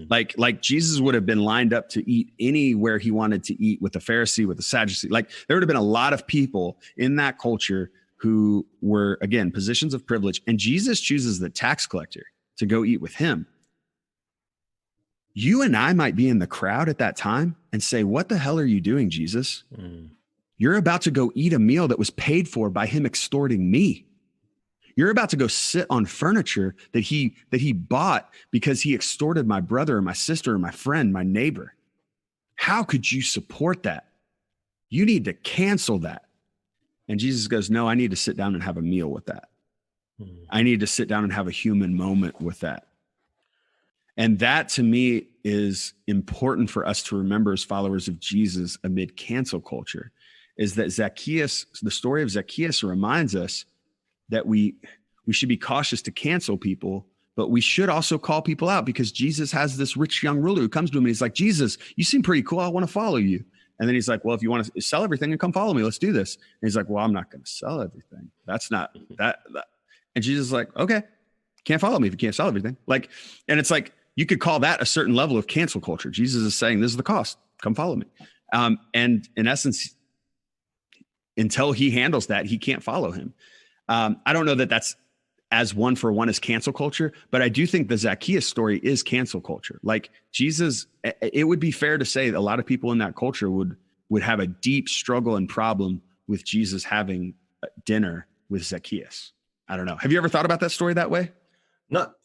Like Jesus would have been lined up to eat anywhere he wanted to eat with the Pharisee, with the Sadducee. Like, there would have been a lot of people in that culture who were, again, positions of privilege. And Jesus chooses the tax collector to go eat with him. You and I might be in the crowd at that time and say, "What the hell are you doing, Jesus? You're about to go eat a meal that was paid for by him extorting me. You're about to go sit on furniture that he bought because he extorted my brother or my sister or my friend, my neighbor. How could you support that? You need to cancel that." And Jesus goes, "No, I need to sit down and have a meal with that. I need to sit down and have a human moment with that." And that, to me, is important for us to remember as followers of Jesus amid cancel culture, is that Zacchaeus, the story of Zacchaeus, reminds us that we should be cautious to cancel people, but we should also call people out, because Jesus has this rich young ruler who comes to him and he's like, "Jesus, you seem pretty cool. I want to follow you." And then he's like, "Well, if you want to sell everything and come follow me, let's do this." And he's like, "Well, I'm not going to sell everything. That's not that." And Jesus is like, "Okay, can't follow me if you can't sell everything." Like, and it's like, you could call that a certain level of cancel culture. Jesus is saying, "This is the cost. Come follow me." And in essence, until he handles that, he can't follow him. I don't know that that's as one for one as cancel culture, but I do think the Zacchaeus story is cancel culture. Like, Jesus, it would be fair to say that a lot of people in that culture would have a deep struggle and problem with Jesus having dinner with Zacchaeus. I don't know. Have you ever thought about that story that way?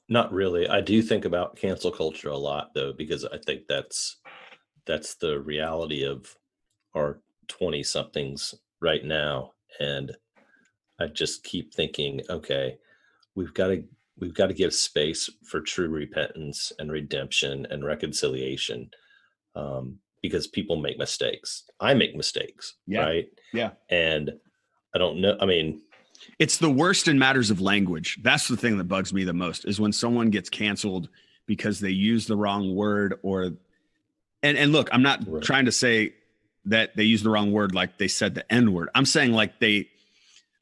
Not really. I do think about cancel culture a lot, though, because I think that's the reality of our 20 somethings right now. And I just keep thinking, okay, we've got to give space for true repentance and redemption and reconciliation, because people make mistakes. I make mistakes, right? Yeah. And I don't know. I mean, it's the worst in matters of language. That's the thing that bugs me the most, is when someone gets canceled because they use the wrong word, and look, I'm not trying to say that they use the wrong word like they said the N word. I'm saying like they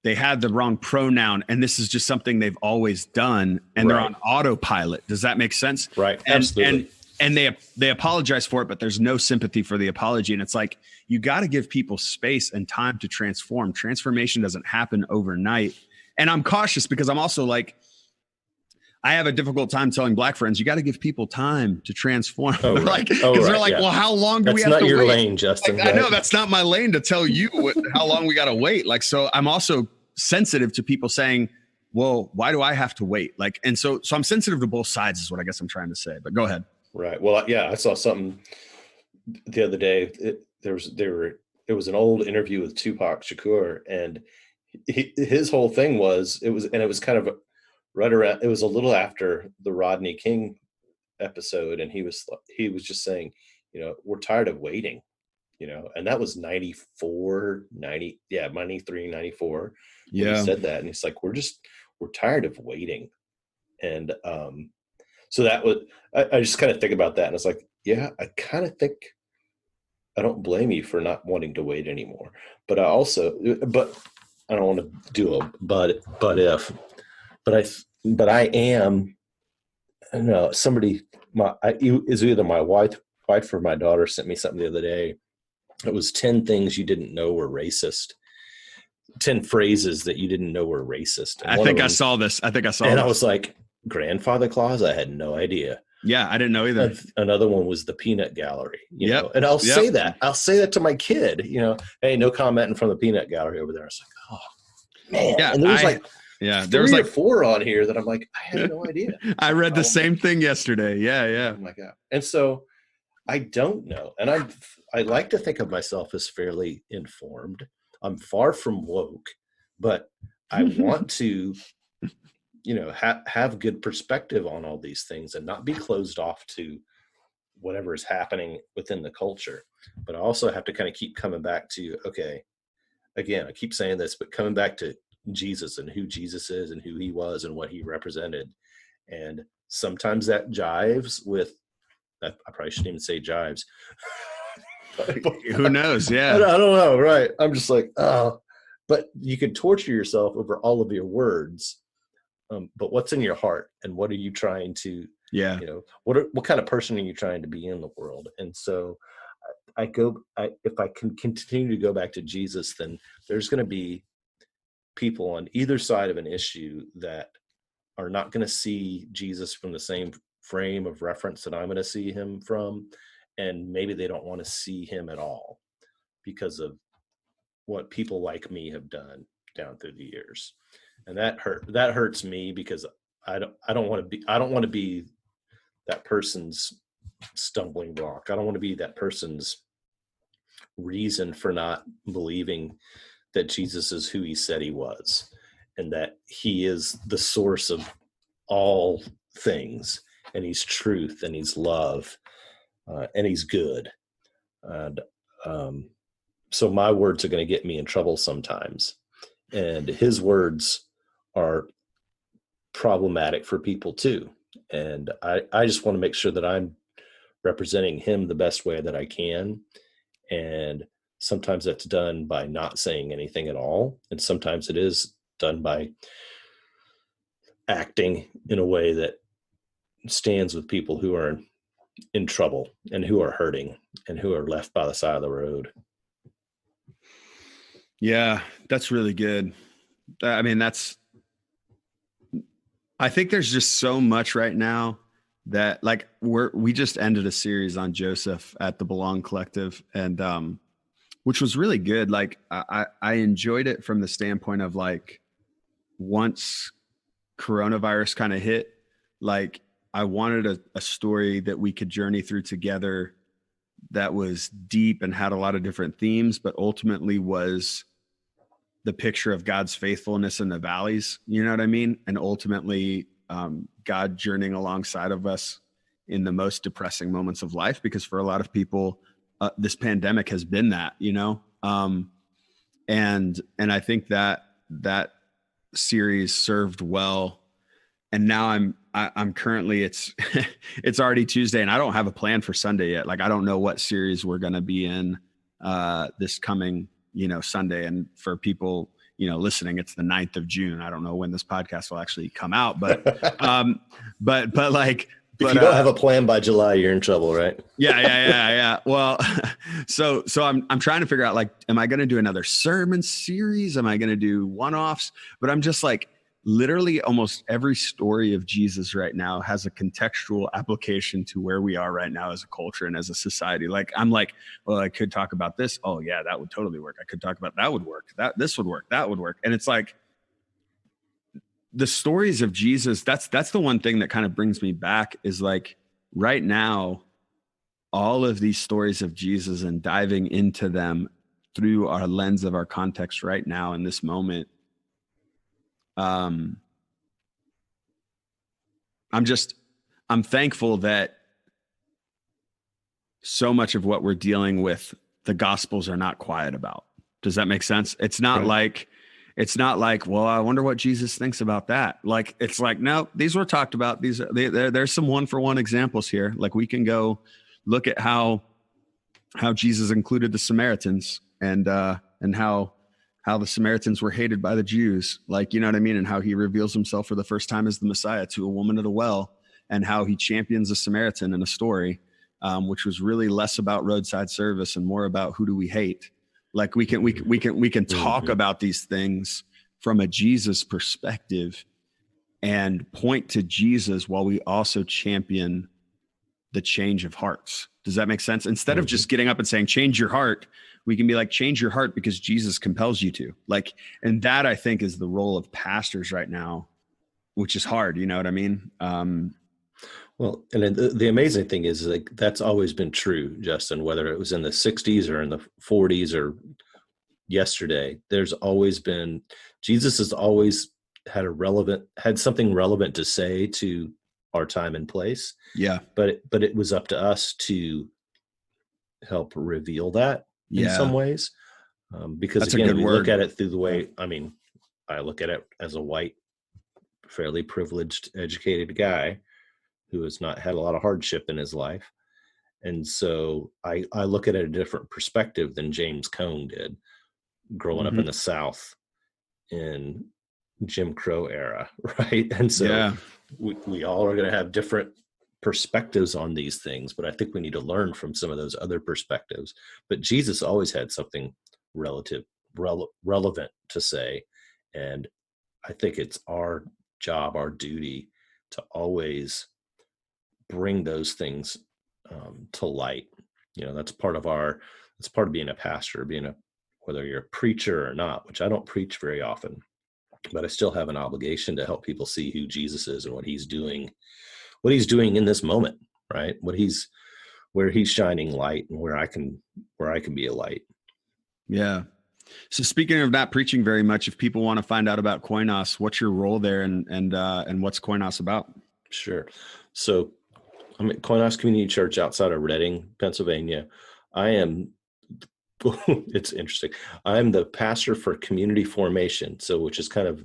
had the wrong pronoun, and this is just something they've always done, and they're on autopilot. Does that make sense? Right. Absolutely. And they apologize for it, but there's no sympathy for the apology. And it's like, you got to give people space and time to transform. Transformation doesn't happen overnight. And I'm cautious because I'm also like, I have a difficult time telling Black friends, you got to give people time to transform. Oh, right. Because they're like, well, how long do we have to wait? That's not your lane, Justin. Like, I know that's not my lane to tell you how long we got to wait. Like, so I'm also sensitive to people saying, well, why do I have to wait? Like, and so I'm sensitive to both sides is what I guess I'm trying to say, but go ahead. Right. Well, yeah, I saw something the other day. It was an old interview with Tupac Shakur, and his whole thing was, it was kind of right around, it was a little after the Rodney King episode, and he was just saying, we're tired of waiting, and that was 93, 94. Yeah. He said that, and he's like, we're tired of waiting. And so that was, I just kind of think about that, and it's like, yeah, I kind of think, I don't blame you for not wanting to wait anymore, but I don't want to do a but if, but I am, I don't know, somebody, it was either my wife or my daughter sent me something the other day, It was 10 things you didn't know were racist. 10 phrases that you didn't know were racist. And I think I saw this. I was like, grandfather clause? I had no idea. Yeah, I didn't know either. Another one was the peanut gallery, you Yep. know, and I'll say that to my kid, you know, hey, no commenting from the peanut gallery over there. It's like, oh man. Yeah, and there was there was like 4 on here that I'm like, I had no idea. I read the same thing yesterday. Yeah. Oh my God. And so I don't know. And I like to think of myself as fairly informed. I'm far from woke, but I want to, you know, have good perspective on all these things and not be closed off to whatever is happening within the culture. But I also have to kind of keep coming back to, okay, again, I keep saying this, but coming back to Jesus and who Jesus is and who he was and what he represented. And sometimes that jives with, I probably shouldn't even say jives. Who knows? Yeah. I don't know. Right. I'm just like, oh, but you can torture yourself over all of your words. But what's in your heart and what are you trying to, you know, what kind of person are you trying to be in the world? And so if I can continue to go back to Jesus, then there's going to be people on either side of an issue that are not going to see Jesus from the same frame of reference that I'm going to see him from. And maybe they don't want to see him at all because of what people like me have done down through the years. And that hurts me because I don't want to be that person's stumbling block. I don't want to be that person's reason for not believing that Jesus is who he said he was and that he is the source of all things and he's truth and he's love and he's good. And so my words are going to get me in trouble sometimes. And his words are problematic for people too. And I just want to make sure that I'm representing him the best way that I can. And sometimes that's done by not saying anything at all. And sometimes it is done by acting in a way that stands with people who are in trouble and who are hurting and who are left by the side of the road. Yeah, that's really good. I mean, I think there's just so much right now that like we just ended a series on Joseph at the Belong Collective and which was really good. Like I enjoyed it from the standpoint of like once coronavirus kind of hit, like I wanted a story that we could journey through together that was deep and had a lot of different themes, but ultimately was the picture of God's faithfulness in the valleys, you know what I mean? And ultimately God journeying alongside of us in the most depressing moments of life, because for a lot of people, this pandemic has been that, you know? And I think that series served well. And now I'm currently, it's already Tuesday and I don't have a plan for Sunday yet. Like, I don't know what series we're going to be in this coming, Sunday. And for people, listening, it's the 9th of June. I don't know when this podcast will actually come out, but like, if you don't have a plan by July, you're in trouble, right? Yeah. Well, so I'm trying to figure out, like, am I going to do another sermon series? Am I going to do one-offs? But I'm just like, literally almost every story of Jesus right now has a contextual application to where we are right now as a culture and as a society. Like, I'm like, well, I could talk about this. Oh yeah, that would totally work. I could talk about that would work. This would work. That would work. And it's like the stories of Jesus. That's the one thing that kind of brings me back is like right now, all of these stories of Jesus and diving into them through our lens of our context right now in this moment. I'm thankful that so much of what we're dealing with, the Gospels are not quiet about. Does that make sense? It's not right. like, well, I wonder what Jesus thinks about that. Like, it's like, no, these were talked about. There's some 1-for-1 examples here. Like, we can go look at how Jesus included the Samaritans and how the Samaritans were hated by the Jews, like, you know what I mean? And how he reveals himself for the first time as the Messiah to a woman at a well, and how he champions a Samaritan in a story. which was really less about roadside service and more about who do we hate. Like we can talk about these things from a Jesus perspective and point to Jesus while we also champion the change of hearts. Does that make sense? Instead of just getting up and saying, change your heart, we can be like, change your heart because Jesus compels you to. Like, and that I think is the role of pastors right now, which is hard. You know what I mean? Well, and the amazing thing is, like, that's always been true, Justin, whether it was in the 60s or in the 40s or yesterday. There's always been, Jesus has always had something relevant to say to our time and place. Yeah. But it was up to us to help reveal that in some ways. Because that's again, a good we word. look at it through the way, I mean, I look at it as a white, fairly privileged, educated guy who has not had a lot of hardship in his life. And so I look at it a different perspective than James Cone did growing up in the South in Jim Crow era, right? And so we all are going to have different perspectives on these things, but I think we need to learn from some of those other perspectives. But Jesus always had something relevant to say. And I think it's our job, our duty to always bring those things to light. You know, that's part of being a pastor, whether you're a preacher or not, which I don't preach very often, but I still have an obligation to help people see who Jesus is and what he's doing in this moment, right? Where he's shining light and where I can be a light. Yeah. So speaking of not preaching very much, if people want to find out about Koinos, what's your role there and what's Koinos about? Sure. So I'm at Koinos Community Church outside of Reading, Pennsylvania. It's interesting. I'm the pastor for community formation. So, which is kind of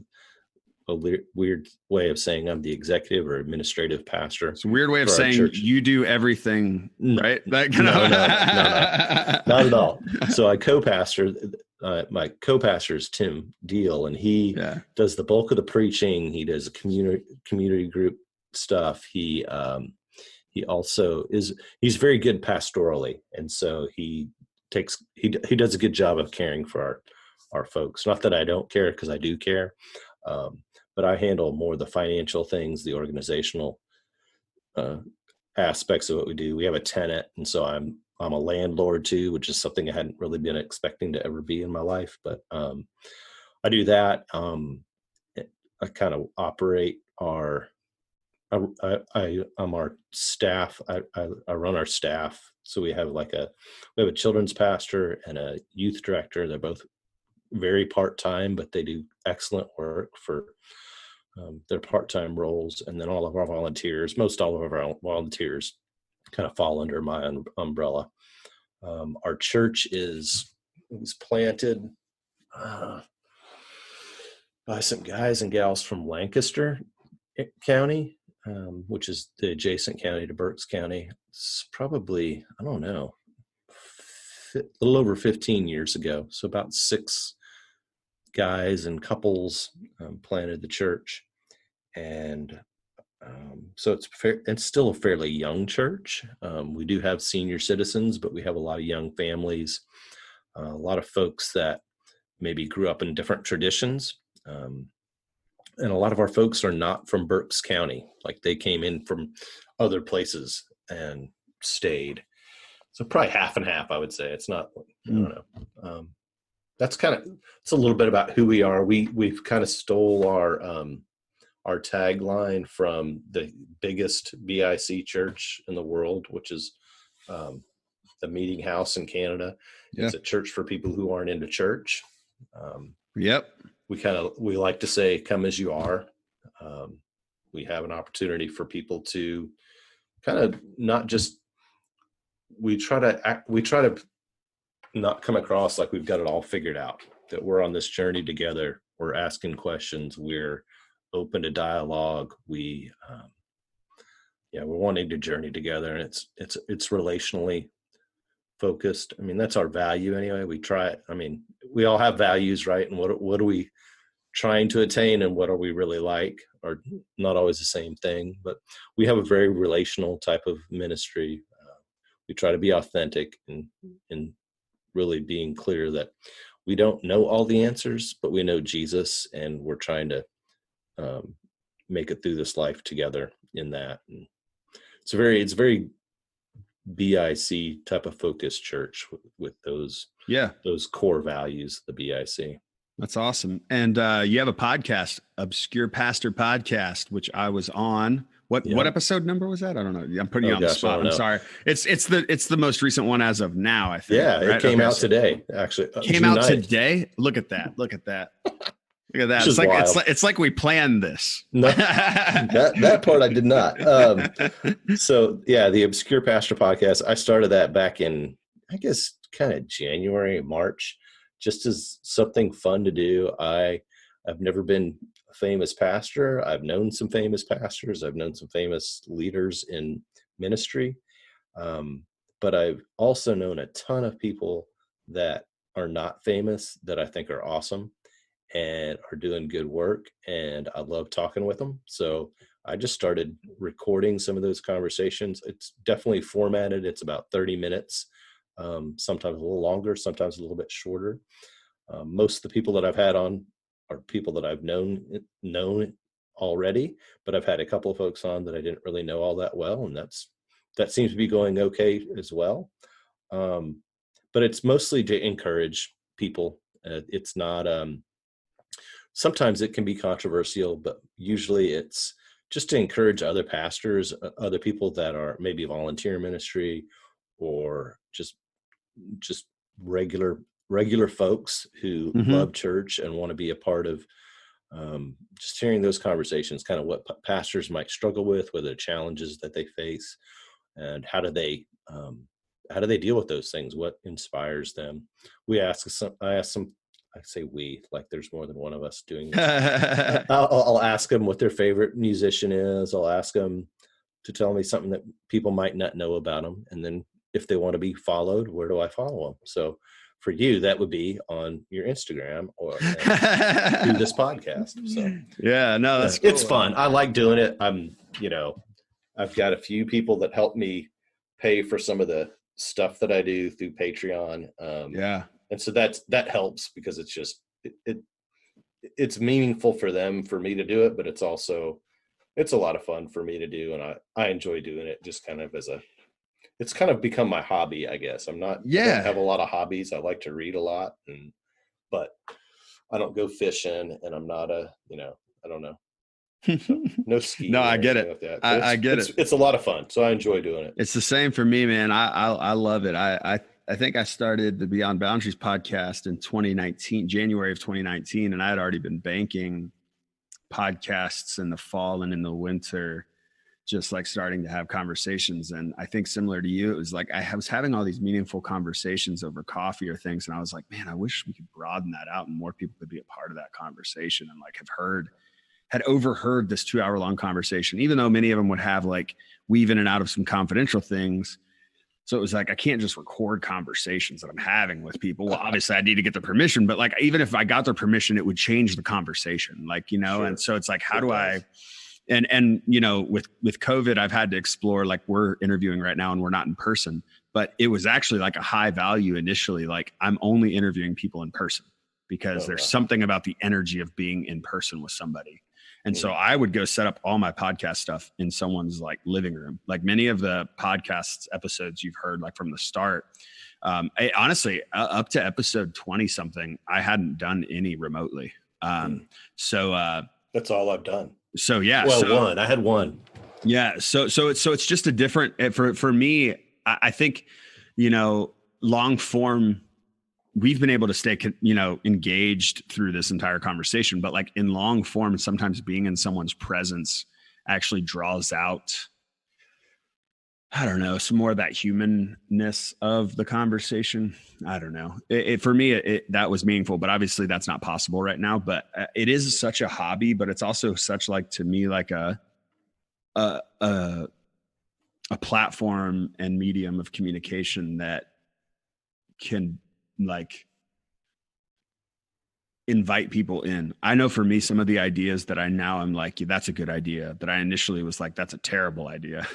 a weird way of saying I'm the executive or administrative pastor. It's a weird way of saying you do everything, right? No, not at all. So I co-pastor. My co-pastor is Tim Deal, and he does the bulk of the preaching. He does community group stuff. He also he's very good pastorally, and so he does a good job of caring for our folks. Not that I don't care, because I do care, but I handle more of the financial things, the organizational aspects of what we do. We have a tenant, and so I'm a landlord too, which is something I hadn't really been expecting to ever be in my life. But I do that. I kind of operate I'm our staff. I run our staff. So we have a children's pastor and a youth director. They're both very part-time, but they do excellent work for their part-time roles. And then most all of our volunteers kind of fall under my umbrella. Our church was planted by some guys and gals from Lancaster County, which is the adjacent county to Berks County. It's probably, I don't know, a little over 15 years ago. So about 6 guys and couples planted the church. And so it's still a fairly young church. We do have senior citizens, but we have a lot of young families, a lot of folks that maybe grew up in different traditions. And a lot of our folks are not from Berks County. Like, they came in from other places and stayed. So probably half and half, I would say. It's not, I don't know. It's a little bit about who we are. We've kind of stole our tagline from the biggest BIC church in the world, which is the Meeting House in Canada. Yeah. It's a church for people who aren't into church. Yep. We like to say, come as you are. We have an opportunity for people to kind of not just, we try to not come across like we've got it all figured out, that we're on this journey together. We're asking questions. We're open to dialogue. We're wanting to journey together, and it's relationally focused. I mean, that's our value anyway. We try. I mean, we all have values, right? And what are we trying to attain, and what are we really like? Are not always the same thing, but we have a very relational type of ministry. we try to be authentic and really being clear that we don't know all the answers, but we know Jesus, and we're trying to make it through this life together in that. And it's very BIC type of focused church with those core values, the BIC. That's awesome. And you have a podcast, Obscure Pastor Podcast, which I was on. What episode number was that? I don't know. I'm putting you on the spot. I'm sorry. It's the most recent one as of now, I think. Yeah, right? it came out today, actually. Came out today? Look at that. Look at that. It's like we planned this. No, that part I did not. So yeah, the Obscure Pastor Podcast, I started that back in, I guess, kind of January, March, just as something fun to do. I've never been a famous pastor. I've known some famous pastors. I've known some famous leaders in ministry. But I've also known a ton of people that are not famous that I think are awesome and are doing good work. And I love talking with them. So I just started recording some of those conversations. It's definitely formatted. It's about 30 minutes, sometimes a little longer, sometimes a little bit shorter. Most of the people that I've had on are people that I've known already, but I've had a couple of folks on that I didn't really know all that well. And that seems to be going okay as well. But it's mostly to encourage people. It's not, sometimes it can be controversial, but usually it's just to encourage other pastors, other people that are maybe volunteer ministry, or just regular folks who love church and want to be a part of just hearing those conversations, kind of what pastors might struggle with, what are the challenges that they face, and how do they deal with those things? What inspires them? I say we, like there's more than one of us doing this. I'll ask them what their favorite musician is. I'll ask them to tell me something that people might not know about them. And then if they want to be followed, where do I follow them? So for you, that would be on your Instagram or through this podcast. So yeah, no, that's cool. It's fun. I like doing it. I've got a few people that help me pay for some of the stuff that I do through Patreon. And so that helps, because it's just, it's meaningful for them, for me to do it, but it's a lot of fun for me to do. And I enjoy doing it just kind of it's kind of become my hobby, I guess. I don't have a lot of hobbies. I like to read a lot, but I don't go fishing, and I'm not I don't know. No skiing. No, I get it. Like I get it. It's a lot of fun. So I enjoy doing it. It's the same for me, man. I love it. I think I started the Beyond Boundaries podcast in 2019, January of 2019, and I had already been banking podcasts in the fall and in the winter, just like starting to have conversations. And I think similar to you, it was like I was having all these meaningful conversations over coffee or things, and I was like, man, I wish we could broaden that out and more people could be a part of that conversation, and like had overheard this 2-hour-long conversation, even though many of them would have like weave in and out of some confidential things. So it was like, I can't just record conversations that I'm having with people. Well, obviously I need to get their permission, but like, even if I got their permission, it would change the conversation, like, Sure. And so it's like, how do I, and, with COVID, I've had to explore, like we're interviewing right now and we're not in person, but it was actually like a high value initially. Like I'm only interviewing people in person because there's something about the energy of being in person with somebody. And so I would go set up all my podcast stuff in someone's like living room. Like many of the podcast episodes you've heard, like from the start, honestly, up to episode 20 something, I hadn't done any remotely. So that's all I've done. So yeah, one. I had one. Yeah. So it's just a different, for me, I think, long form, we've been able to stay, engaged through this entire conversation, but like in long form, sometimes being in someone's presence actually draws out, I don't know, some more of that humanness of the conversation. I don't know. For me, that was meaningful, but obviously that's not possible right now, but it is such a hobby, but it's also such like, to me, like a platform and medium of communication that can, like, invite people in. I know for me, some of the ideas that I now am like, yeah, that's a good idea, that I initially was like, that's a terrible idea.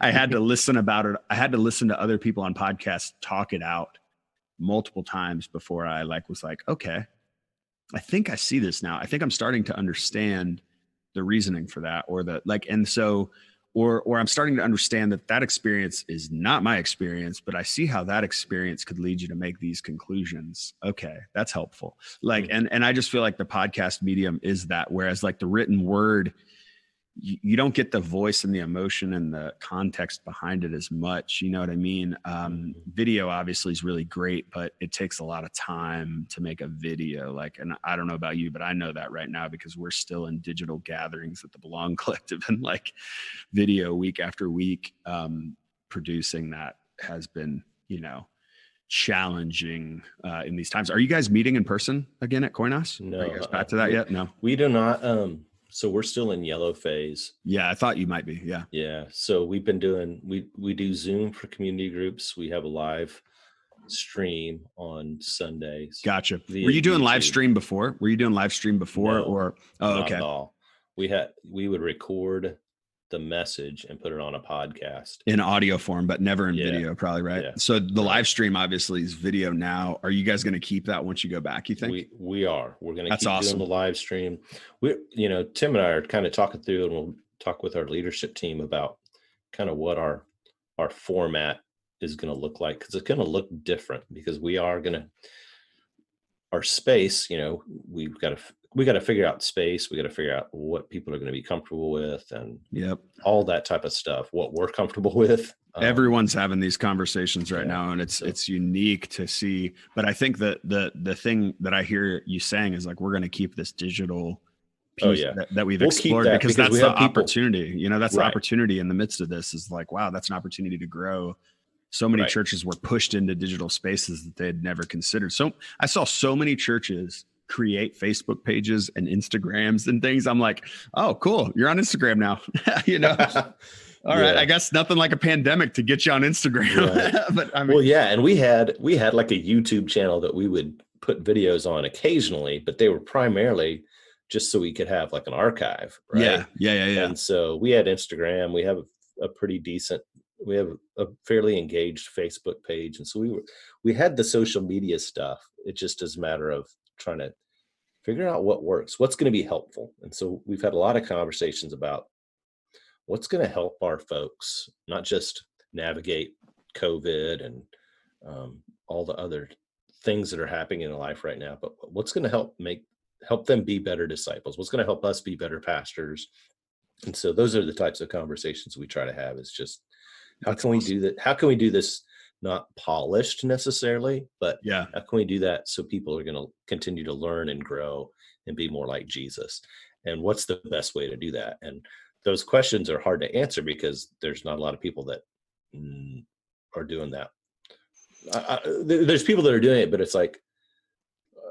I had to listen about it. I had to listen to other people on podcasts talk it out multiple times before I was like, okay, I think I see this now. I think I'm starting to understand the reasoning for that, or or I'm starting to understand that experience is not my experience, but I see how that experience could lead you to make these conclusions. Okay, that's helpful. And I just feel like the podcast medium is that, whereas like the written word, you don't get the voice and the emotion and the context behind it as much. You know what I mean? Video obviously is really great, but it takes a lot of time to make a video. And I don't know about you, but I know that right now because we're still in digital gatherings at the Belong Collective, and like video week after week, producing that has been, challenging in these times. Are you guys meeting in person again at Koinos? No. Are you guys back to that yet? No, we do not. So we're still in yellow phase. Yeah, I thought you might be. Yeah. Yeah. So we've been doing, we do Zoom for community groups. We have a live stream on Sundays. Gotcha. Were you doing live stream before? No, or? Oh, not okay. at all. We would record the message and put it on a podcast in audio form, but never in video, probably, right? Yeah. So the live stream obviously is video now. Are you guys going to keep that once you go back, you think? We are. We're going to keep awesome. doing the live stream. Tim and I are kind of talking through, and we'll talk with our leadership team about kind of what our format is going to look like, because it's going to look different, because we are going to, our space, we've got to figure out space. We got to figure out what people are going to be comfortable with, and all that type of stuff, what we're comfortable with. Everyone's having these conversations right now, and it's unique to see. But I think that the thing that I hear you saying is like, we're going to keep this digital piece that we've explored, because that's the opportunity. That's the opportunity in the midst of this, is like, wow, that's an opportunity to grow. So many churches were pushed into digital spaces that they had never considered. So I saw so many churches create Facebook pages and Instagrams and things. I'm like, oh, cool. You're on Instagram now. All right. I guess nothing like a pandemic to get you on Instagram. Right. But I mean, and we had like a YouTube channel that we would put videos on occasionally, but they were primarily just so we could have like an archive. Right? Yeah. And so we had Instagram. We have we have a fairly engaged Facebook page. And so we had the social media stuff. It just is a matter of trying to figure out what works, what's going to be helpful. And so we've had a lot of conversations about what's going to help our folks, not just navigate COVID and all the other things that are happening in life right now, but what's going to help them be better disciples, what's going to help us be better pastors. And so those are the types of conversations we try to have. Is just, how can we do that? How can we do this not polished necessarily, but how can we do that so people are going to continue to learn and grow and be more like Jesus? And what's the best way to do that? And those questions are hard to answer because there's not a lot of people that are doing that. There's people that are doing it, but it's like,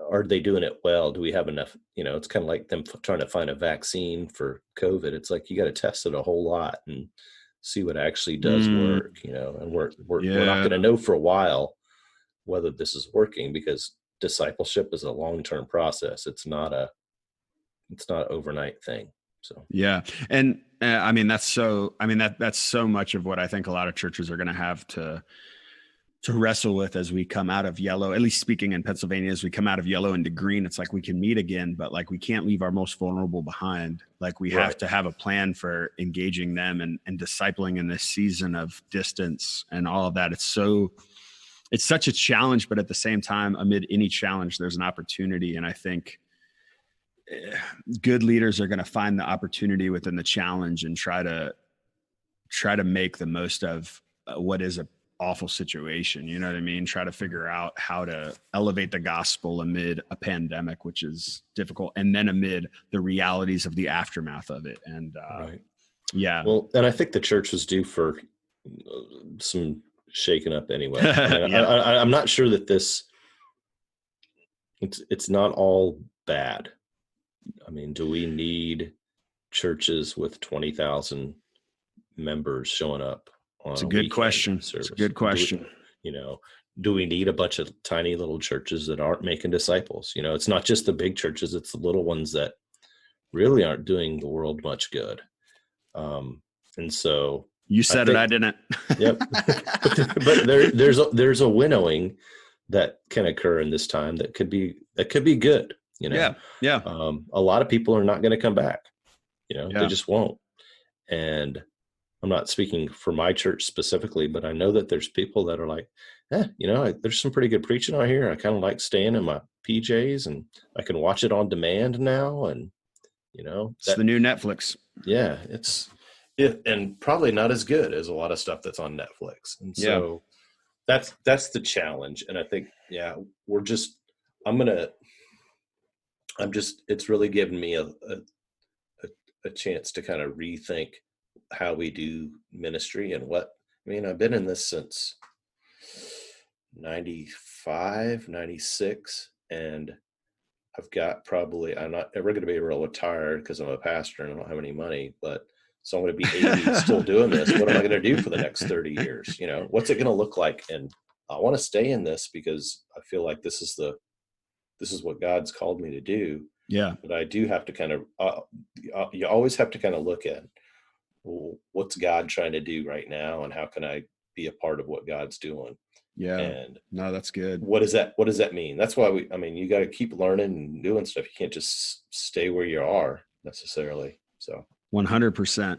are they doing it well? Do we have enough? It's kind of like them trying to find a vaccine for COVID. It's like, you got to test it a whole lot and see what actually does work, and we're not going to know for a while whether this is working, because discipleship is a long-term process. It's not an overnight thing. So, And that's so much of what I think a lot of churches are going to have to wrestle with as we come out of yellow, at least speaking in Pennsylvania, as we come out of yellow into green. It's like, we can meet again, but like, we can't leave our most vulnerable behind. Like, we have to have a plan for engaging them and discipling in this season of distance and all of that. It's such a challenge, but at the same time, amid any challenge, there's an opportunity. And I think good leaders are going to find the opportunity within the challenge and try to make the most of what is a awful situation. You know what I mean? Try to figure out how to elevate the gospel amid a pandemic, which is difficult, and then amid the realities of the aftermath of it. And well, and I think the church was due for some shaking up anyway. I'm not sure that it's not all bad. I mean, do we need churches with 20,000 members showing up? It's a good question. It's a good question. do we need a bunch of tiny little churches that aren't making disciples? It's not just the big churches, it's the little ones that really aren't doing the world much good. And so you said I didn't. Yep. But there's a winnowing that can occur in this time that could be good. Yeah. A lot of people are not going to come back. They just won't. And I'm not speaking for my church specifically, but I know that there's people that are like, there's some pretty good preaching out here. I kind of like staying in my PJs and I can watch it on demand now. And, it's the new Netflix. Yeah. And probably not as good as a lot of stuff that's on Netflix. And so that's the challenge. And I think, it's really given me a chance to kind of rethink how we do ministry and I've been in this since 95, 96, and I've got I'm not ever going to be able to retire because I'm a pastor and I don't have any money, so I'm going to be 80 still doing this. What am I going to do for the next 30 years? What's it going to look like? And I want to stay in this because I feel like this is what God's called me to do. Yeah. But I do have to kind of, you always have to kind of look at, well, what's God trying to do right now? And how can I be a part of what God's doing? Yeah. And no, that's good. What does that mean? That's why you got to keep learning and doing stuff. You can't just stay where you are necessarily. So 100%.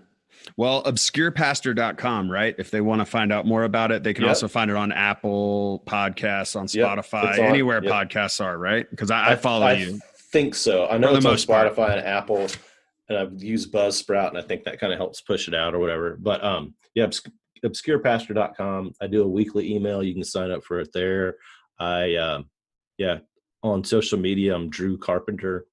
Well, obscurepastor.com, right? If they want to find out more about it, they can also find it on Apple Podcasts, on Spotify, anywhere podcasts are, right? Because I follow you. I think so. I know it's on Spotify and Apple, and I've used Buzzsprout, and I think that kind of helps push it out or whatever. But obscurepastor.com. I do a weekly email. You can sign up for it there. On social media, I'm Drew Carpenter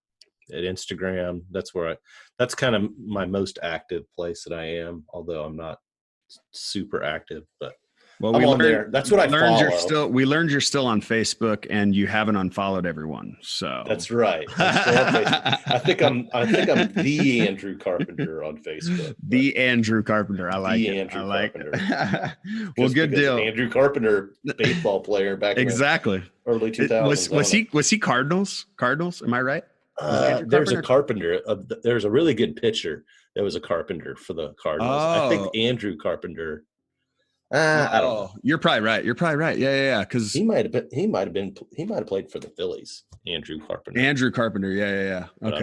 at Instagram. That's kind of my most active place that I am, although I'm not super active, but well, I'm on there. That's what I follow. We learned you're still on Facebook and you haven't unfollowed everyone. So that's right. I'm still on Facebook. I think I'm the Andrew Carpenter on Facebook. The Andrew Carpenter. I like it. Andrew Carpenter. Well, good deal. Andrew Carpenter, baseball player back in the early 2000s. Was he Cardinals? Am I right? There's a Carpenter. There's a really good pitcher that was a Carpenter for the Cardinals. I think Andrew Carpenter. I don't know. You're probably right. Yeah. Because he might have played for the Phillies. Andrew Carpenter. Yeah. Okay.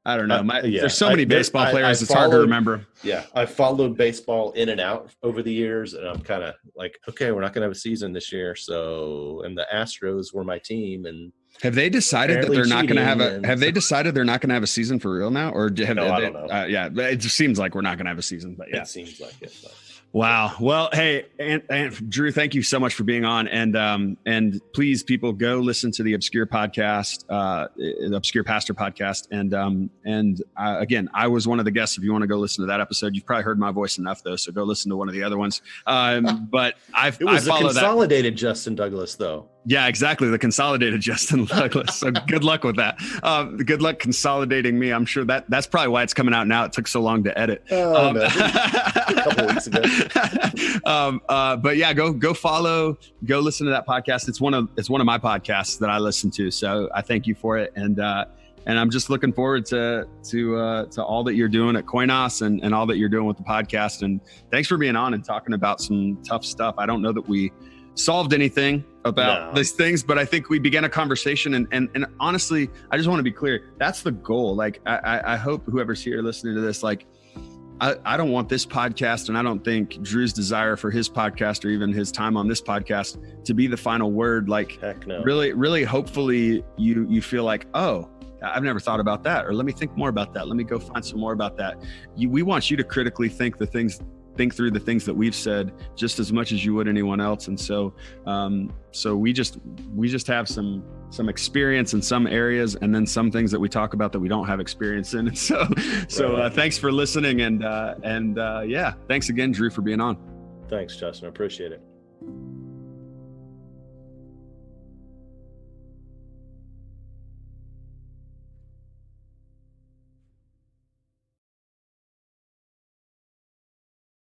I don't know. There's so many baseball players. It's hard to remember. Yeah. I followed baseball in and out over the years, and I'm kind of like, okay, we're not going to have a season this year. So, and the Astros were my team, and have they decided that they're not going to have have they decided they're not going to have a season for real now? Or I don't know. It just seems like we're not going to have a season, but yeah. It seems like it. But. Wow. Well, hey, and Drew, thank you so much for being on. And please, people, go listen to the Obscure podcast, the Obscure Pastor podcast. And again, I was one of the guests. If you want to go listen to that episode, you've probably heard my voice enough, though. So go listen to one of the other ones. But it was the consolidated Justin Douglas, though. Yeah, exactly. The consolidated Justin Douglas. So good luck with that. Good luck consolidating me. I'm sure that's probably why it's coming out now. It took so long to edit. No. A couple of weeks ago. But yeah, go follow, go listen to that podcast. It's one of my podcasts that I listen to. So I thank you for it. And I'm just looking forward to all that you're doing at Koinos and all that you're doing with the podcast. And thanks for being on and talking about some tough stuff. I don't know that we solved anything about these things, but I think we began a conversation. And honestly, I just want to be clear. That's the goal. Like, I hope whoever's here listening to this, like, I don't want this podcast, and I don't think Drew's desire for his podcast or even his time on this podcast to be the final word. Like, heck no. Really, hopefully you feel like, oh, I've never thought about that, or let me think more about that. Let me go find some more about that. We want you to critically think through the things that we've said just as much as you would anyone else. And so we just have some experience in some areas, and then some things that we talk about that we don't have experience in. And so thanks for listening. And thanks again, Drew, for being on. Thanks, Justin. I appreciate it.